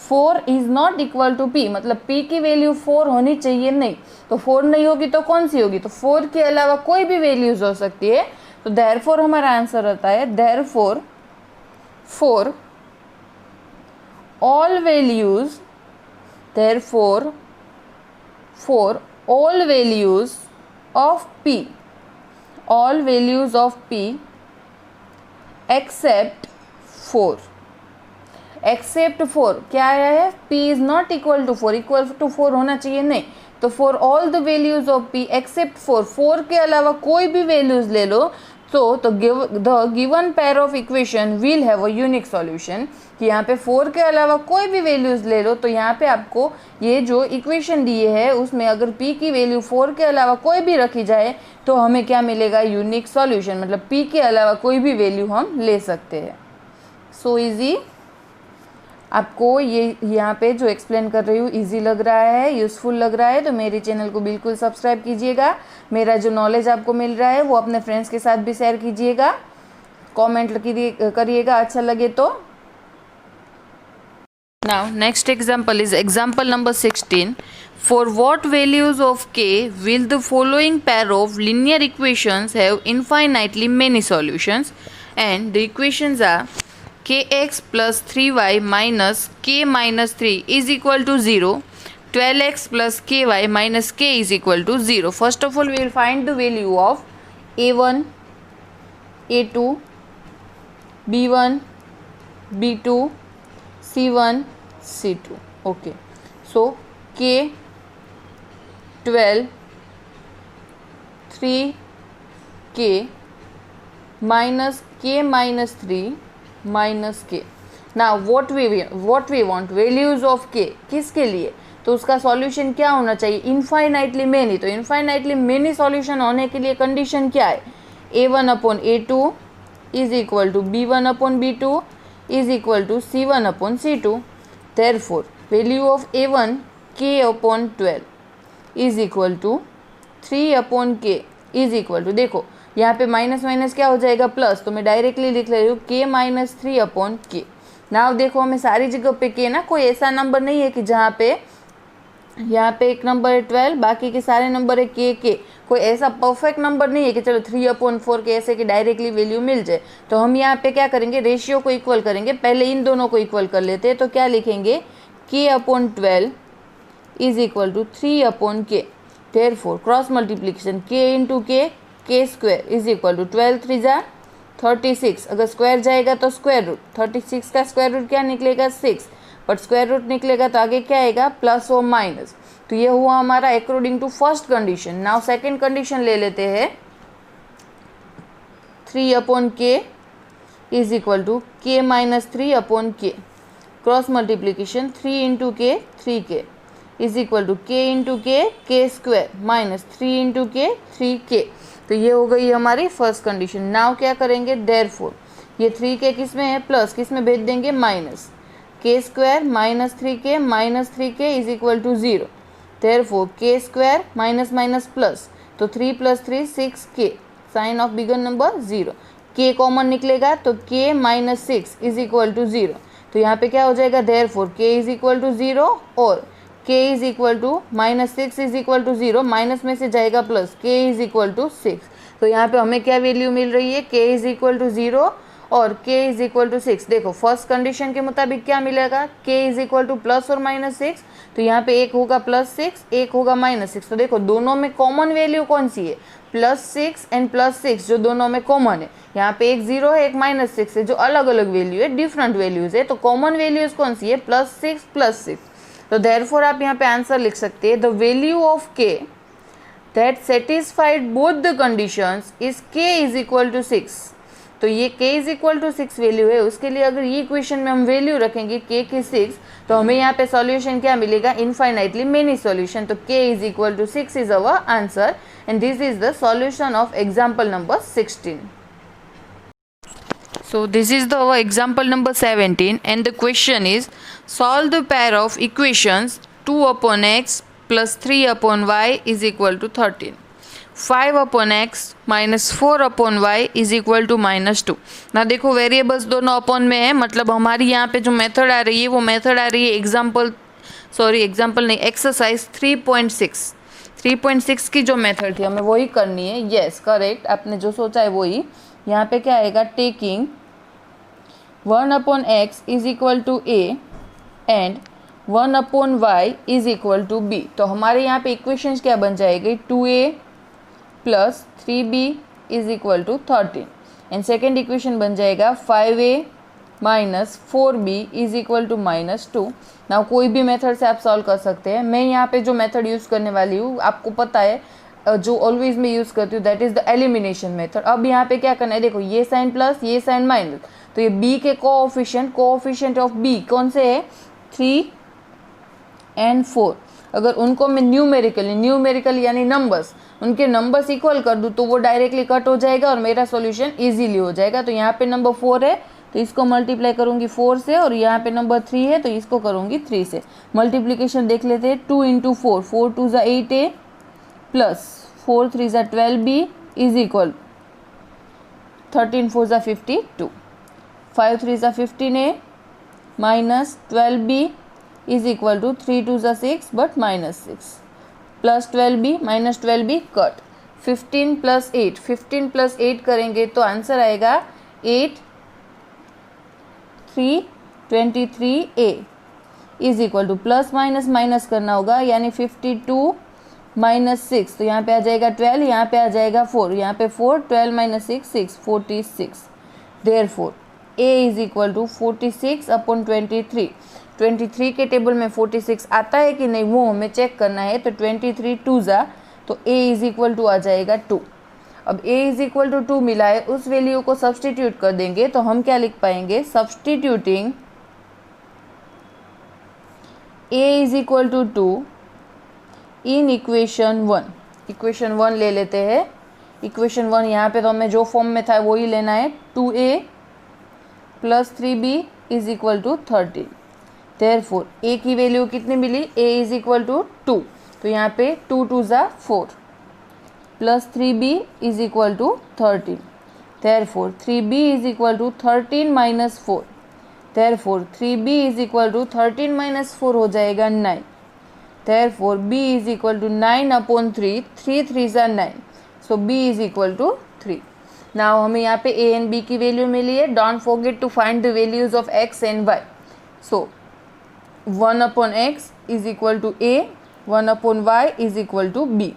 Speaker 1: 4 is not equal to p मतलब p की वैल्यू 4 होनी चाहिए नहीं. तो 4 नहीं होगी तो कौन सी होगी? तो 4 के अलावा कोई भी वैल्यूज हो सकती है. तो देयरफॉर हमारा आंसर होता है therefore for all values, therefore for all values of p, all values of p except 4. Except 4 क्या है? p is not equal to 4, equal to 4 होना चाहिए नहीं. तो for all the values of p except 4, 4 के अलावा कोई भी वैल्यूज ले लो तो the given pair of equation will have a unique solution. कि यहाँ पे 4 के अलावा कोई भी वैल्यूज ले लो तो यहाँ पे आपको ये जो इक्वेशन दिए है उसमें अगर p की वैल्यू 4 के अलावा कोई भी रखी जाए तो हमें क्या मिलेगा? Unique solution. मतलब p के अलावा कोई भी वैल्यू हम ले सकते हैं. So easy. आपको ये यहाँ पे जो एक्सप्लेन कर रही हूँ इजी लग रहा है, यूज़फुल लग रहा है तो मेरे चैनल को बिल्कुल सब्सक्राइब कीजिएगा. मेरा जो नॉलेज आपको मिल रहा है वो अपने फ्रेंड्स के साथ भी शेयर कीजिएगा. कमेंट करिएगा अच्छा लगे तो. Now next example is example number 16. For what values of k will the following pair of linear equations have infinitely many solutions and the equations are kx plus 3y minus k minus 3 is equal to 0, 12x plus ky minus k is equal to 0. First of all, we will find the value of a1, a2, b1, b2, c1, c2. Okay. So, k 12, 3k minus k minus 3 minus k. Now what we want values of k किसके लिए? तो उसका solution क्या होना चाहिए? Infinitely many. तो infinitely many solution होने के लिए कंडीशन क्या है? a1 upon a2 is equal to b1 upon b2 is equal to c1 upon c2. Therefore value of a1 k upon 12 is equal to 3 upon k is equal to, देखो यहाँ पे minus minus क्या हो जाएगा? Plus. तो मैं directly लिख रही हूँ k माइनस 3 अपॉन के. नाउ देखो हमें सारी जगह पे k ना, कोई ऐसा नंबर नहीं है कि जहाँ पे यहाँ पे एक नंबर है 12 बाकी के सारे नंबर है k. कोई ऐसा परफेक्ट नंबर नहीं है कि चलो 3 अपॉन 4 के ऐसे कि डायरेक्टली वैल्यू मिल जाए. तो हम यहाँ पे क्या करेंगे? रेशियो को इक्वल करेंगे. पहले इन दोनों को इक्वल कर लेते हैं. तो क्या लिखेंगे? k upon 12 is equal to 3 upon k. Therefore cross multiplication k into k square is equal to 12 3 जा 36. अगर स्क्वायर जाएगा तो स्क्वायर रूट. 36 का स्क्वायर रूट क्या निकलेगा? 6. बट स्क्वायर रूट निकलेगा तो आगे क्या आएगा? प्लस और माइनस. तो ये हुआ हमारा according to first condition. Now second condition ले लेते हैं. 3 upon k is equal to k minus 3 upon k. Cross multiplication 3 into k 3k is equal to k into k square minus 3 into k 3k। तो ये हो गई हमारी first condition. Now क्या करेंगे, देयरफॉर ये 3k किस में है, प्लस, किस में भेज देंगे, minus k square minus 3k is equal to 0। Therefore k square minus minus plus, तो 3 + 3 6k, sign of bigger number 0। k common निकलेगा तो k minus 6 is equal to 0। तो यहाँ पे क्या हो जाएगा, therefore k is equal to 0 और k is equal to minus 6 is equal to 0, minus में से जाएगा plus, k is equal to 6। तो यहाँ पे हमें क्या वैल्यू मिल रही है, k इज इक्वल टू 0 और k इज इक्वल टू 6। देखो फर्स्ट कंडीशन के मुताबिक क्या मिलेगा, k is equal two plus और माइनस 6, तो यहाँ पे एक होगा +6, एक होगा -6। तो देखो दोनों में कॉमन वैल्यू कौन सी है, +6 एंड +6 जो दोनों में कॉमन है। यहाँ पे एक 0 है, एक -6 है, जो अलग अलग वैल्यू है, डिफरेंट वैल्यूज है। तो कॉमन वैल्यूज कौन सी है, +6 +6। तो देयरफॉर आप यहाँ पे आंसर लिख सकते हैं, the value of k that satisfied both the conditions is k is equal to 6। तो ये k is equal to 6 value है, उसके लिए अगर ये इक्वेशन में हम वैल्यू रखेंगे k की 6, तो हमें यहाँ पे सॉल्यूशन क्या मिलेगा, इनफाइनाइटली मेनी सॉल्यूशन। तो k is equal to 6 is our answer and this is the solution of example number 16. So this is the our example number 17 and the question is solve the pair of equations 2 upon x plus 3 upon y is equal to 13. 5 upon x minus 4 upon y is equal to -2. ना देखो variables दोनों upon में है, मतलब हमारी यहाँ पे जो मेथड आ रही है वो मेथड आ रही है एग्जाम्पल नहीं, एक्सरसाइज 3.6 की जो मेथड थी हमें वही करनी है। यस करेक्ट, आपने जो सोचा है वही। यहाँ पे क्या आएगा, taking 1 upon x is equal to a and 1 upon y is equal to b। तो हमारे यहाँ पे इक्वेशंस क्या बन जाएगी, 2a plus 3b is equal to 13 and second equation बन जाएगा 5a minus 4b is equal to -2। ना कोई भी मेथड से आप सॉल्व कर सकते हैं। मैं यहाँ पे जो मेथड यूज़ करने वाली हूँ आपको पता है, जो ऑलवेज मैं यूज़ करती हूँ, that is the elimination method. अब यहाँ पे क्या करना है, देखो ये साइन प्लस ये साइन माइनस, तो ये b के कोऑफिशिएंट ऑफ b कौन से है, 3 एंड 4। अगर उनको मैं न्यूमेरिकल यानी नंबर्स, उनके नंबर्स इक्वल कर दूँ तो वो डायरेक्टली कट हो जाएगा और मेरा सॉल्यूशन इजीली हो जाएगा। तो यहाँ पे नंबर 4 है तो इसको मल्टीप्लाई करूँगी 4 से, और यहाँ पे नंबर 3 है तो इसको करूँगी 3 से। मल्टीप्लिकेशन देख लेते हैं, 2 इंटू 4, 4 2 ज़ा 8a प्लस 4 3 ज़ा 12b इज इक्वल 13 4 ज़ा 52, 5 3 ज़ा 15a minus 12b is equal to 3 2 ज़ा 6 but -6 plus 12b minus 12b cut, 15 plus 8 करेंगे तो आंसर आएगा 8 3 23a is equal two plus minus करना होगा, यानी 52 माइनस 6, तो यहाँ पे आ जाएगा 12, यहाँ पे आ जाएगा 4, यहाँ पे 4, 12 minus 6 6 46। Therefore a is equal to 46 upon 23 के टेबल में 46 आता है कि नहीं वो हमें चेक करना है। तो 23 2 ज़ा, तो a इज इक्वल टू आ जाएगा 2। अब a इज इक्वल टू 2 मिला है, उस वैल्यू को सब्सटीट्यूट कर देंगे तो हम क्या लिख पाएंगे, substituting a is equal to 2 in equation 1 ले लेते हैं। इक्वेशन 1 यहाँ पे तो हमें जो फॉर्म में था वही लेना है, 2a plus 3b is equal to 13। Therefore a की वैल्यू कितनी मिली, a इज इक्वल टू 2, तो यहाँ पे 2 2 ज़ा 4 plus 3b is equal to 13। Therefore 3b is equal to 13 minus 4, therefore 3b is equal to 13 minus 4 हो जाएगा 9। Therefore b is equal to 9 upon 3, 3 3 ज़ा 9, so b is equal to 3। Now हमें यहाँ पे a एंड b की value मिली है। Don't forget to find the values of x and y। So 1 upon x is equal to a, 1 upon y is equal to b.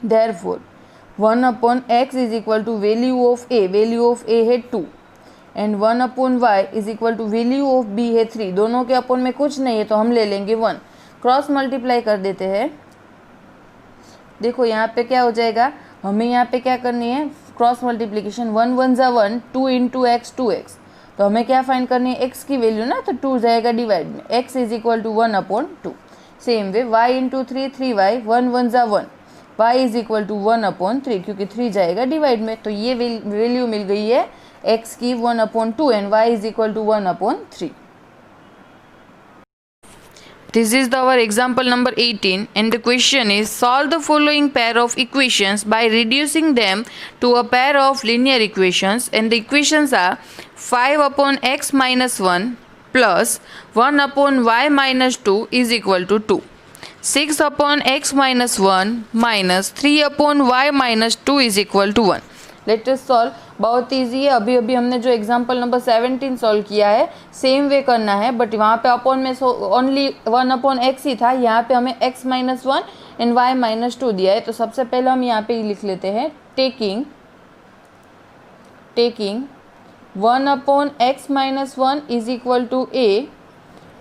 Speaker 1: Therefore 1 upon x is equal to value of a है 2 and 1 upon y is equal to value of b है 3। दोनों के अपन में कुछ नहीं है तो हम ले लेंगे 1, क्रॉस मल्टीप्लाई कर देते हैं। देखो यहाँ पे क्या हो जाएगा, हमें यहाँ पे क्या करनी है, क्रॉस मल्टीप्लिकेशन, 1 1 ज़ा 1, 2 इंटू एक्स 2x, तो हमें क्या फाइंड करनी है, x की वैल्यू ना, तो 2 जाएगा डिवाइड में, x is equal to 1 upon 2। Same way y into 3 3y 1 1 ज़ा 1 y इज इक्वल टू 1/3 क्योंकि 3 जाएगा डिवाइड में, तो ये वैल्यू मिल गई है x की 1/2 and y is equal to 1/3. This is our example number 18 and the question is solve the following pair of equations by reducing them to a pair of linear equations, and the equations are 5/x minus 1 plus 1/y minus 2 is equal to 2. 6/x minus 1 minus 3/y minus 2 is equal to 1. Let us solve. बहुत easy है. अभी अभी हमने जो example number 17 solve किया है same वे करना है, बट वहाँ पे अपॉन में ओनली 1/x ही था. यहाँ पे हमें x minus 1 and y minus 2 दिया है. तो सबसे पहले हम यहाँ पे लिख लेते हैं taking 1/x minus 1 is equal to a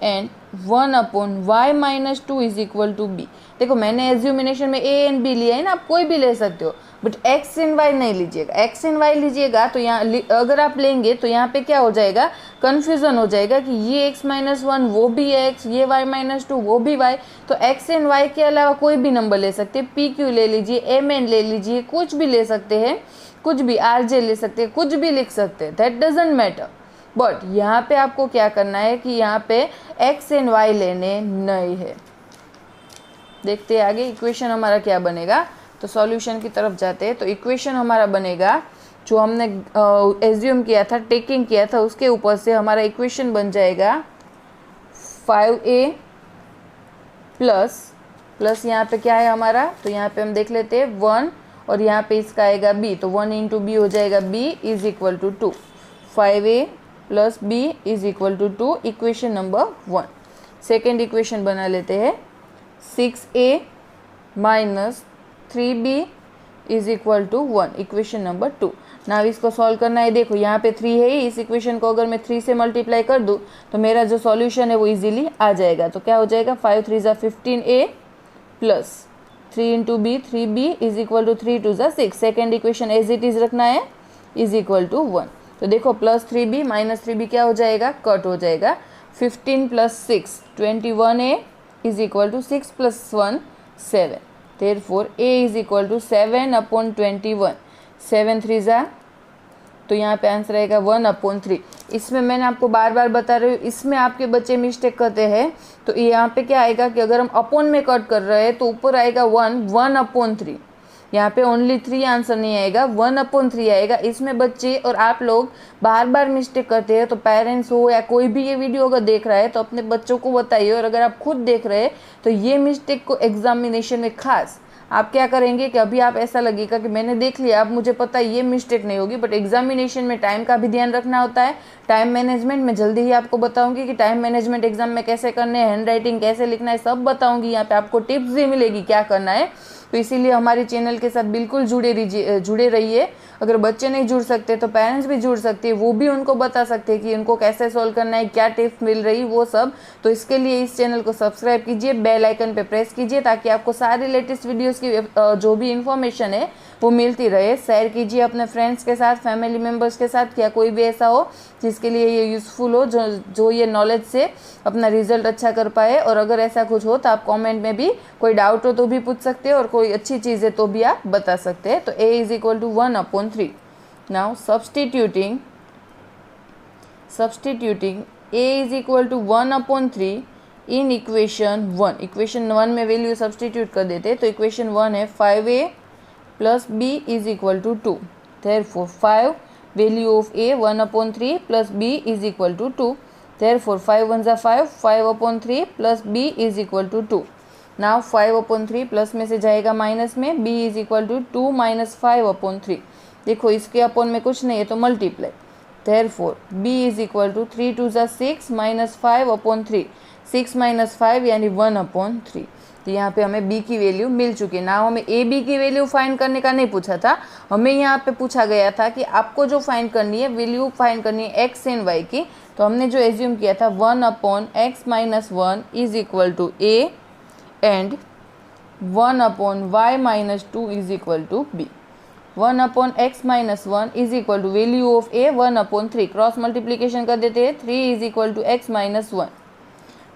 Speaker 1: and 1/y minus 2 is equal to b. देखो मैंने एज्यूमिनेशन में a एंड b लिया है ना, आप कोई भी ले सकते हो, बट x एंड y नहीं लीजिएगा. x एंड y लीजिएगा तो यहाँ अगर आप लेंगे तो यहाँ पे क्या हो जाएगा, कन्फ्यूज़न हो जाएगा कि ये x माइनस 1 वो भी x, ये y माइनस 2 वो भी y. तो x एंड y के अलावा कोई भी नंबर ले सकते हैं. p q ले लीजिए, m n ले लीजिए, कुछ भी ले सकते हैं, कुछ भी r j ले सकते हैं, कुछ भी लिख सकते हैं, दैट डजेंट मैटर. बट यहाँ पे आपको क्या करना है कि यहाँ पे x एंड y लेने नहीं है. देखते हैं आगे इक्वेशन हमारा क्या बनेगा. तो सॉल्यूशन की तरफ जाते हैं. तो इक्वेशन हमारा बनेगा जो हमने एज्यूम किया था, टेकिंग किया था, उसके ऊपर से हमारा इक्वेशन बन जाएगा 5a प्लस यहाँ पे क्या है हमारा, तो यहाँ पे हम देख लेते हैं 1 और यहाँ पे इसका आएगा b, तो 1 इंटू बी हो जाएगा b is equal to 2. 5a plus b is equal to 2, equation number 1. Second equation बना लेते हैं 6a minus 3b is equal to 1, equation number 2. ना इसको सॉल्व करना है. देखो यहाँ पे 3 है ही, इस इक्वेशन को अगर मैं 3 से मल्टीप्लाई कर दूँ तो मेरा जो सॉल्यूशन है वो इजीली आ जाएगा. तो क्या हो जाएगा 5 3 ज़ा 15a plus 3 into b 3b is equal to 3 2 ज़ा 6. Second equation as it is रखना है इज इक्वल टू 1. तो देखो प्लस 3b माइनस 3b क्या हो जाएगा, कट हो जाएगा. 15 plus 6 21a is equal to 6 plus 1 7. Therefore a is equal to 7/21. 7 3 ज़ा, तो यहाँ पे आंसर आएगा 1/3. इसमें मैंने आपको बार बार बता रही हूँ, इसमें आपके बच्चे मिस्टेक करते हैं. तो यहाँ पे क्या आएगा कि अगर हम अपॉन में कट कर रहे हैं तो ऊपर आएगा 1/3. यहाँ पे ओनली 3 आंसर नहीं आएगा, 1/3 आएगा. इसमें बच्चे और आप लोग बार बार मिस्टेक करते हैं. तो पेरेंट्स हो या कोई भी ये वीडियो अगर देख रहा है तो अपने बच्चों को बताइए, और अगर आप खुद देख रहे हैं तो ये मिस्टेक को एग्जामिनेशन में खास आप क्या करेंगे कि अभी आप ऐसा लगेगा कि मैंने देख लिया, अब मुझे पता है ये मिस्टेक नहीं होगी, बट एग्जामिनेशन में टाइम का भी ध्यान रखना होता है. टाइम मैनेजमेंट में जल्दी ही आपको बताऊंगी कि टाइम मैनेजमेंट एग्जाम में कैसे करने हैं, हैंड राइटिंग कैसे लिखना है, सब बताऊंगी. यहाँ पे आपको टिप्स भी मिलेगी क्या करना है. तो इसीलिए हमारे चैनल के साथ बिल्कुल जुड़े रहिए. अगर बच्चे नहीं जुड़ सकते तो पेरेंट्स भी जुड़ सकते हैं, वो भी उनको बता सकते हैं कि उनको कैसे सॉल्व करना है, क्या टिप्स मिल रही वो सब. तो इसके लिए इस चैनल को सब्सक्राइब कीजिए, बेल आइकन पे प्रेस कीजिए ताकि आपको सारे लेटेस्ट वीडियोस की जो भी इंफॉर्मेशन है वो मिलती रहे. शेयर कीजिए अपने फ्रेंड्स के साथ, फैमिली मेम्बर्स के साथ, क्या कोई भी ऐसा हो जिसके लिए ये यूज़फुल हो, जो ये नॉलेज से अपना रिजल्ट अच्छा कर पाए. और अगर ऐसा कुछ हो तो आप कमेंट में भी कोई डाउट हो तो भी पूछ सकते हैं, और कोई अच्छी चीज़ है तो भी आप बता सकते हैं. तो a is equal to 1/3. Now substituting a is equal to 1/3 in equation 1. Equation 1 में वैल्यू सब्सटीट्यूट कर देते हैं. तो इक्वेशन 1 है 5a plus b is equal to 2. Therefore 5 value of a 1/3 plus b is equal to 2. Therefore 5 1 ज़ा 5, 5/3 plus b is equal to 2. Now 5/3 plus में से जाएगा माइनस में, b is equal to 2 minus 5/3. देखो इसके अपॉन में कुछ नहीं है तो multiply. Therefore b is equal to 3 2 ज़ा 6 minus 5/3. 6 minus 5 यानी 1/3. तो यहाँ पे हमें b की वैल्यू मिल चुकी है. ना हमें a b की वैल्यू फाइंड करने का नहीं पूछा था, हमें यहाँ पे पूछा गया था कि आपको जो फाइंड करनी है वैल्यू फाइंड करनी है x एंड y की. तो हमने जो एज्यूम किया था 1/x minus 1 is equal to a and 1/y minus 2 is equal to b. 1/x minus 1 is equal to value of a 1/3. Cross multiplication कर देते हैं, 3 is equal to x minus 1.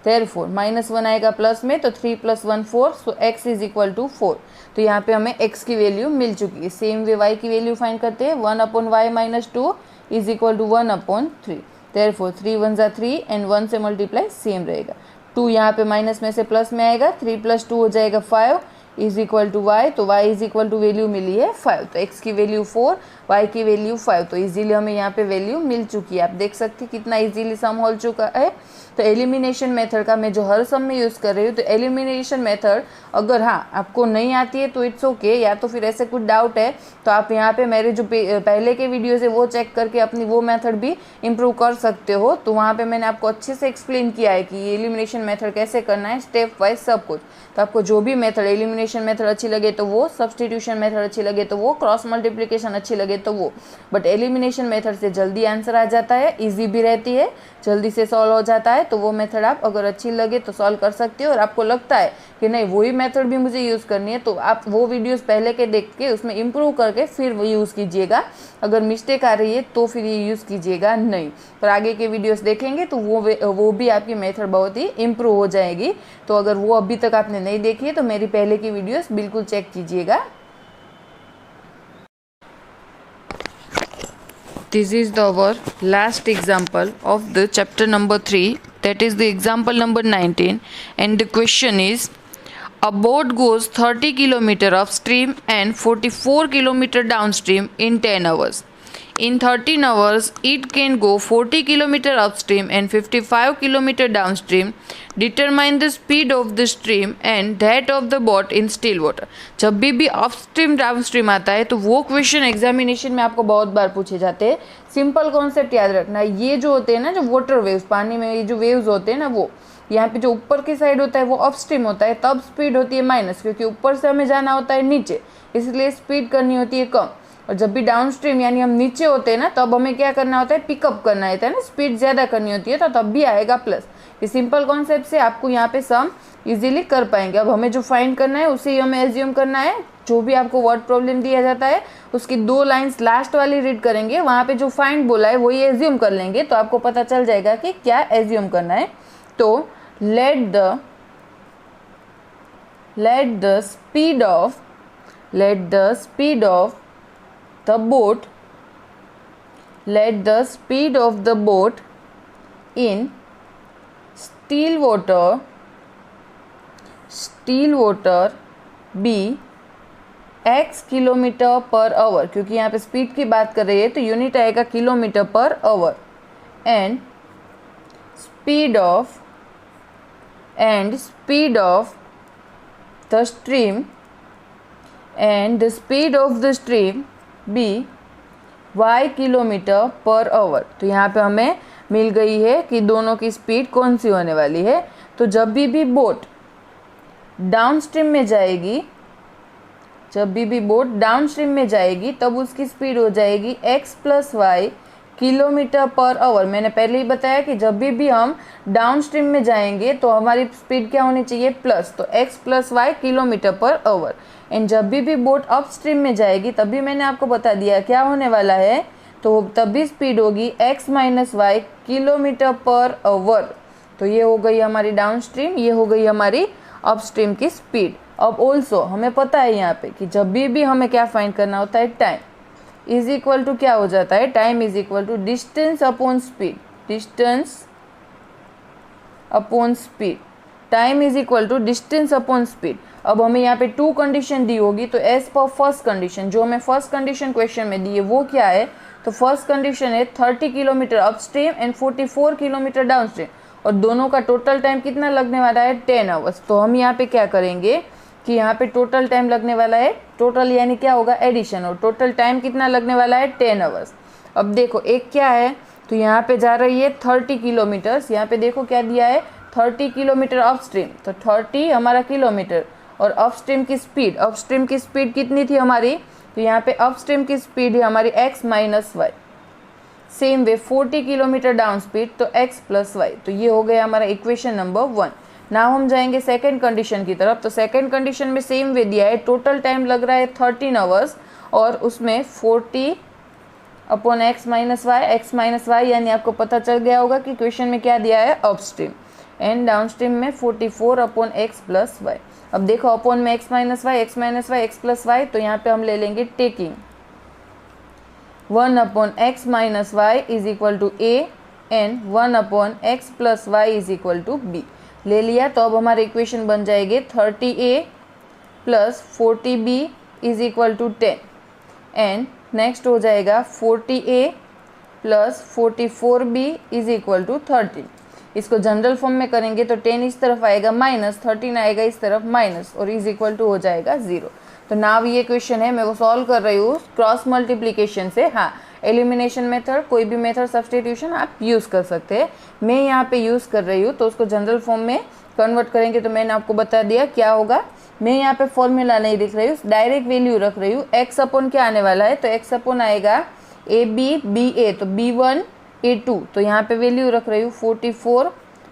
Speaker 1: Therefore -1 आएगा प्लस में, तो 3 + 1 4, so x is equal to 4। तो यहाँ पे हमें x की वैल्यू मिल चुकी है। सेम वे y की वैल्यू फाइंड करते हैं। 1/y - 2 is equal to 1/3। Therefore 3 1 = 3 and 1 से मल्टीप्लाई सेम रहेगा। 2 यहाँ पे माइनस में से प्लस में आएगा, 3 + 2 हो जाएगा 5 इज इक्वल टू y। तो y is equal to value मिली है 5। तो x की वैल्यू 4, y की वैल्यू 5। तो इजीली हमें यहाँ पे वैल्यू मिल चुकी है। आप देख सकते हैं कितना इजीली सम हो चुका है। तो एलिमिनेशन मेथड का मैं जो हर सम में यूज़ कर रही हूँ, तो एलिमिनेशन मेथड अगर हाँ आपको नहीं आती है तो इट्स ओके, या तो फिर ऐसे कुछ डाउट है तो आप यहाँ पे मेरे जो पहले के वीडियोज़ है वो चेक करके अपनी वो मेथड भी इम्प्रूव कर सकते हो। तो वहाँ पे मैंने आपको अच्छे से एक्सप्लेन किया है कि ये एलिमिनेशन मेथड कैसे करना है, स्टेप वाइज सब कुछ। तो आपको जो भी मेथड, एलिमिनेशन मेथड अच्छी लगे तो वो, सब्सटीट्यूशन मेथड अच्छी लगे तो वो, क्रॉस मल्टीप्लिकेशन अच्छी लगे तो वो, बट एलिमिनेशन मेथड से जल्दी आंसर आ जाता है, ईजी भी रहती है, जल्दी से सॉल्व हो जाता है। तो वो मेथड आप अगर अच्छी लगे तो सॉल्व कर सकते हो, और आपको लगता है कि नहीं वही मेथड भी मुझे यूज़ करनी है, तो आप वो वीडियोस पहले के देख के उसमें इम्प्रूव करके फिर वो यूज़ कीजिएगा। अगर मिस्टेक आ रही है तो फिर ये यूज़ कीजिएगा नहीं। पर आगे के वीडियोस देखेंगे तो वो भी आपकी मेथड बहुत ही इम्प्रूव हो जाएगी। तो अगर वो अभी तक आपने नहीं देखी है तो मेरी पहले की वीडियोस बिल्कुल चेक कीजिएगा। This is our last example of the chapter number 3, that is the example number 19, and the question is, a boat goes 30 km upstream and 44 km downstream in 10 hours. In 13 hours, it can go 40 km upstream and 55 km downstream. Determine the speed of the stream and that of the boat in still water. जब भी upstream downstream आता है तो वो question examination में आपको बहुत बार पूछे जाते हैं। सिंपल कॉन्सेप्ट याद रखना, ये जो होते हैं ना, जो वाटर वेव्स, पानी में ये जो वेव्स होते हैं ना, वो यहाँ पे जो ऊपर की साइड होता है वो अपस्ट्रीम होता है, तब स्पीड होती है माइनस, क्योंकि ऊपर से हमें जाना होता है नीचे, इसलिए स्पीड करनी होती है कम। और जब भी डाउनस्ट्रीम यानी हम नीचे होते हैं ना, तब हमें क्या करना होता है, पिकअप करना होता है ना, स्पीड ज़्यादा करनी होती है, तो तब भी आएगा प्लस। ये सिंपल कॉन्सेप्ट से आपको यहाँ पे सम इजीली कर पाएंगे। अब हमें जो फाइंड करना है उसे ही हमें एज्यूम करना है। जो भी आपको वर्ड प्रॉब्लम दिया जाता है उसकी 2 लाइन्स लास्ट वाली रीड करेंगे, वहाँ पे जो फाइंड बोला है वही एज्यूम कर लेंगे, तो आपको पता चल जाएगा कि क्या एज्यूम करना है। तो let the speed of the boat in still water be x km/h, क्योंकि यहाँ पे स्पीड की बात कर रही है तो यूनिट आएगा km/h, and speed of the stream be y km/h। तो यहाँ पे हमें मिल गई है कि दोनों की स्पीड कौन सी होने वाली है। तो जब भी बोट डाउनस्ट्रीम में जाएगी, तब उसकी स्पीड हो जाएगी x + y km/h। मैंने पहले ही बताया कि जब भी हम डाउनस्ट्रीम में जाएंगे तो हमारी स्पीड क्या होनी चाहिए, प्लस, तो x + y km/h। एंड जब भी बोट अपस्ट्रीम में जाएगी, तभी मैंने आपको बता दिया क्या होने वाला है, तो तभी स्पीड होगी x - y km/h। तो ये हो गई हमारी डाउनस्ट्रीम, ये हो गई हमारी अपस्ट्रीम की स्पीड। अब ऑल्सो हमें पता है यहाँ पे कि जब भी हमें क्या फाइंड करना होता है, टाइम इज इक्वल टू क्या हो जाता है, time is equal to distance upon speed. Time is equal to distance upon speed. अब हमें यहाँ पे 2 कंडीशन दी होगी, तो एज पर फर्स्ट कंडीशन, जो हमें फर्स्ट कंडीशन क्वेश्चन में दी है वो क्या है, तो फर्स्ट कंडीशन है 30 kilometre upstream and 44 kilometre downstream, और दोनों का टोटल टाइम कितना लगने वाला है, 10 आवर्स। तो हम यहाँ पे क्या करेंगे कि यहाँ पे टोटल टाइम लगने वाला है, टोटल यानी क्या होगा, एडिशन, और टोटल टाइम कितना लगने वाला है, 10 आवर्स। अब देखो एक क्या है, तो यहाँ पे जा रही है 30 किलोमीटर्स, यहाँ पे देखो क्या दिया है, 30 किलोमीटर अपस्ट्रीम, तो 30 हमारा किलोमीटर, और अपस्ट्रीम की स्पीड कितनी थी हमारी, तो यहाँ पे अपस्ट्रीम की स्पीड है हमारी x - y। Same way 40 kilometre down speed, तो x + y। तो ये हो गया हमारा इक्वेशन नंबर 1। नाउ हम जाएंगे सेकंड कंडीशन की तरफ। तो सेकंड कंडीशन में सेम वे दिया है, टोटल टाइम लग रहा है 13 आवर्स, और उसमें 40 / x - y यानी आपको पता चल गया होगा कि क्वेश्चन में क्या दिया है, अपस्ट्रीम। एंड डाउनस्ट्रीम में 44 अपॉन एक्स प्लस वाई। अब देखो अपॉन में x minus y, x minus y, x plus y, तो यहाँ पे हम ले लेंगे taking 1 upon x minus y is equal to a and 1 upon x plus y is equal to b. ले लिया तो अब हमारे इक्वेशन बन जाएंगे 30a plus 40b is equal to 10 and next हो जाएगा 40a plus 44b is equal to 13। इसको जनरल फॉर्म में करेंगे तो 10 इस तरफ आएगा माइनस, 13 आएगा इस तरफ माइनस और इज इक्वल टू हो जाएगा 0। तो नाउ ये क्वेश्चन है मैं वो सॉल्व कर रही हूँ क्रॉस मल्टीप्लिकेशन से। हाँ, एलिमिनेशन मेथड, कोई भी मेथड सब्सटीट्यूशन आप यूज़ कर सकते हैं। मैं यहाँ पे यूज़ कर रही हूँ तो उसको जनरल फॉर्म में कन्वर्ट करेंगे तो मैंने आपको बता दिया क्या होगा। मैं यहाँ पे फॉर्मूला नहीं लिख रही हूँ, डायरेक्ट वैल्यू रख रही हूँ। एक्स अपॉन क्या आने वाला है, तो एक्स अपॉन आएगा ए बी बी ए, तो B1 A2, तो यहाँ पे वैल्यू रख रही हूँ 44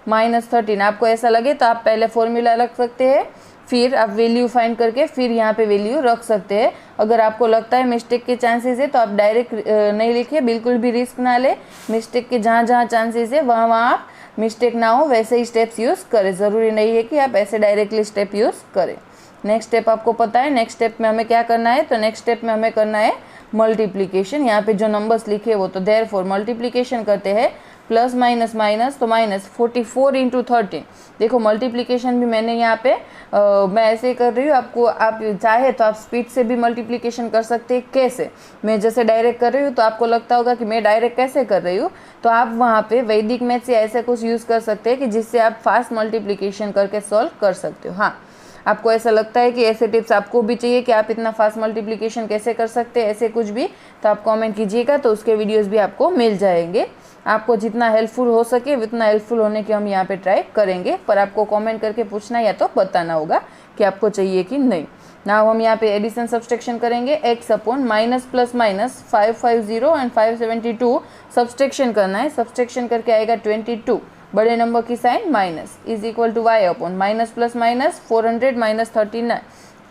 Speaker 1: माइनस 13। आपको ऐसा लगे तो आप पहले फॉर्मूला रख सकते हैं, फिर आप वैल्यू फाइंड करके फिर यहाँ पे वैल्यू रख सकते हैं। अगर आपको लगता है मिस्टेक के चांसेस है तो आप डायरेक्ट नहीं लिखिए, बिल्कुल भी रिस्क ना ले। मिस्टेक के जहाँ जहाँ चांसेस है वहाँ वहाँ आप मिस्टेक ना हो वैसे ही स्टेप्स यूज़ करें। ज़रूरी नहीं है कि आप ऐसे डायरेक्टली स्टेप यूज़ करें। नेक्स्ट स्टेप आपको पता है, नेक्स्ट स्टेप में हमें क्या करना है, तो नेक्स्ट स्टेप में हमें करना है मल्टीप्लिकेशन। यहाँ पे जो नंबर्स लिखे वो तो देयरफॉर मल्टीप्लिकेशन करते हैं, प्लस माइनस माइनस, तो माइनस 44 इंटू 13। देखो मल्टीप्लिकेशन भी मैंने यहाँ पे मैं ऐसे ही कर रही हूँ। आपको आप चाहे तो आप स्पीड से भी मल्टीप्लिकेशन कर सकते हैं। कैसे, मैं जैसे डायरेक्ट कर रही हूँ तो आपको लगता होगा कि मैं डायरेक्ट कैसे कर रही हूँ, तो आप वहाँ पे वैदिक मैथ से ऐसे कुछ यूज़ कर सकते हैं कि जिससे आप फास्ट मल्टीप्लिकेशन करके सॉल्व कर सकते हो। हाँ, आपको ऐसा लगता है कि ऐसे टिप्स आपको भी चाहिए कि आप इतना फास्ट मल्टीप्लिकेशन कैसे कर सकते हैं, ऐसे कुछ भी, तो आप कमेंट कीजिएगा तो उसके वीडियोस भी आपको मिल जाएंगे। आपको जितना हेल्पफुल हो सके उतना हेल्पफुल होने की हम यहाँ पे ट्राई करेंगे, पर आपको कमेंट करके पूछना या तो बताना होगा कि आपको चाहिए कि नहीं। नाउ हम यहाँ पे एडिशन सब्सट्रैक्शन करेंगे। X upon minus plus minus 550 and 572 subtraction करना है। सब्सट्रैक्शन करके आएगा 22, बड़े नंबर की sign minus, is equal to y upon minus plus minus 400 minus 39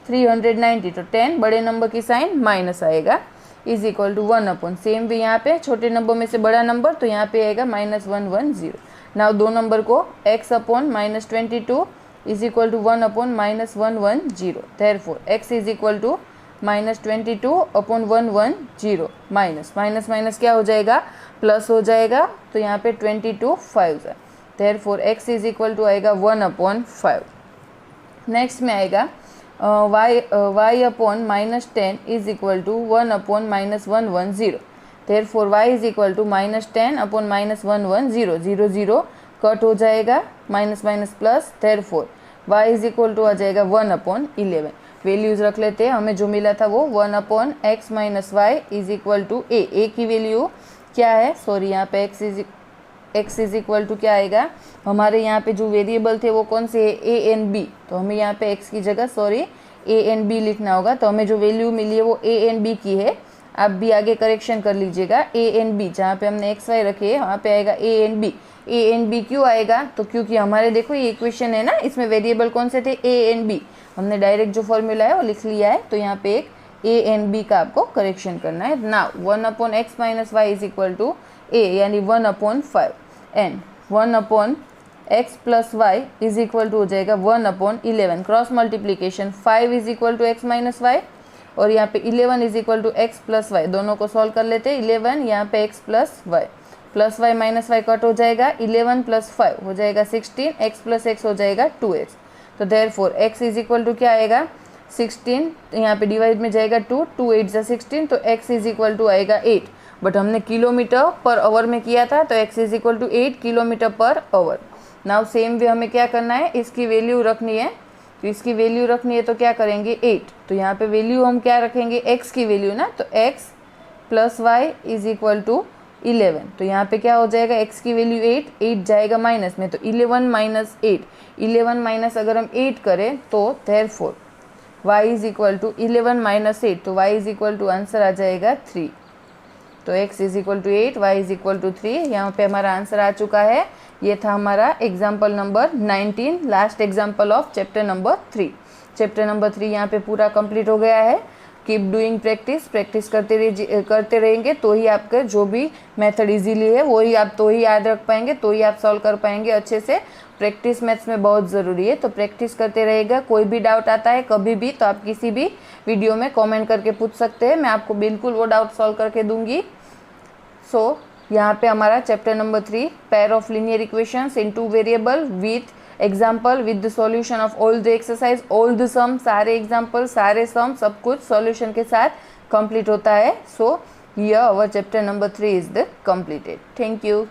Speaker 1: 390, तो 10 बड़े नंबर की साइन माइनस आएगा, is equal to 1 upon, same भी यहाँ पे छोटे नंबर में से बड़ा नंबर तो यहाँ पे आएगा -110। नाउ दो नंबर को x upon minus 22 is equal to 1 upon minus 110। Therefore x is equal to minus 22 upon 110, minus minus minus क्या हो जाएगा, प्लस हो जाएगा, तो यहाँ पे 22 5 है। Therefore x is equal to आएगा 1 अपॉन 5। नेक्स्ट में आएगा y upon minus 10 is equal to 1 upon minus 110। Therefore y is equal to minus 10 upon minus 110, 0 0 cut हो जाएगा, minus minus plus. Therefore y is equal to आ जाएगा 1 upon 11। Values रख लेते हैं, हमें जो मिला था वो 1 upon x minus y is equal to A की वैल्यू क्या है, सॉरी यहाँ पे x इज इक्वल टू क्या आएगा, हमारे यहाँ पे जो वेरिएबल थे वो कौन से है, a एंड b, तो हमें यहाँ पे x की जगह सॉरी a एंड b लिखना होगा। तो हमें जो वैल्यू मिली है वो a एंड b की है। आप भी आगे करेक्शन कर लीजिएगा, a एंड b जहाँ पे हमने x y रखे हैं वहाँ पे आएगा a and b। a and b क्यों आएगा, तो क्योंकि हमारे देखो ये इक्वेशन है ना, इसमें वेरिएबल कौन से थे, a एंड b, हमने डायरेक्ट जो फॉर्मूला है वो लिख लिया है, तो यहाँ पे एक a एंड b का आपको करेक्शन करना है। Now 1 upon x minus y is equal to a, यानी 1 upon 5 and 1 upon x plus y is equal to हो जाएगा 1 upon 11। Cross multiplication 5 is equal to x minus y और यहाँ पे 11 is equal to x plus y, दोनों को solve कर लेते हैं। 11 यहाँ पे x plus y minus y cut हो जाएगा, 11 प्लस 5 हो जाएगा 16, एक्स प्लस एक्स हो जाएगा 2x। तो therefore x is equal to क्या आएगा 16, यहाँ पे डिवाइड में जाएगा 2 8 जा 16, तो x इज इक्वल टू आएगा 8, बट हमने किलोमीटर पर आवर में किया था तो x is equal to 8 kilometre per hour. Now same way हमें क्या करना है, इसकी वैल्यू रखनी है, तो इसकी वैल्यू रखनी है तो क्या करेंगे 8, तो यहाँ पे वैल्यू हम क्या रखेंगे x की वैल्यू ना, तो x plus y is equal to 11, तो यहाँ पे क्या हो जाएगा x की वैल्यू 8 जाएगा माइनस में, तो 11 माइनस 8, 11 माइनस अगर हम 8 करें तो therefore y is equal to 11 minus 8, तो y is equal to answer आ जाएगा 3, तो x is equal to 8, y is equal to 3। यहाँ पे हमारा आंसर आ चुका है। ये था हमारा example number 19, last example of chapter number 3। Chapter number 3 यहाँ पे पूरा कंप्लीट हो गया है। कीप डूइंग प्रैक्टिस, प्रैक्टिस करते रहेंगे तो ही आपका जो भी मेथड इजीली है वो ही आप तो ही याद रख पाएंगे, तो ही आप सॉल्व कर पाएंगे अच्छे से। प्रैक्टिस मैथ्स में बहुत ज़रूरी है, तो प्रैक्टिस करते रहेगा। कोई भी डाउट आता है कभी भी तो आप किसी भी वीडियो में कमेंट करके पूछ सकते हैं, मैं आपको बिल्कुल वो डाउट सॉल्व करके दूंगी। सो यहाँ पे हमारा chapter number 3 pair of linear equations in 2 variable with example with the solution of all the exercise, all the sum, सारे एग्जाम्पल, सारे सम, सब कुछ सॉल्यूशन के साथ कंप्लीट होता है। So here our chapter number 3 is the completed. Thank you.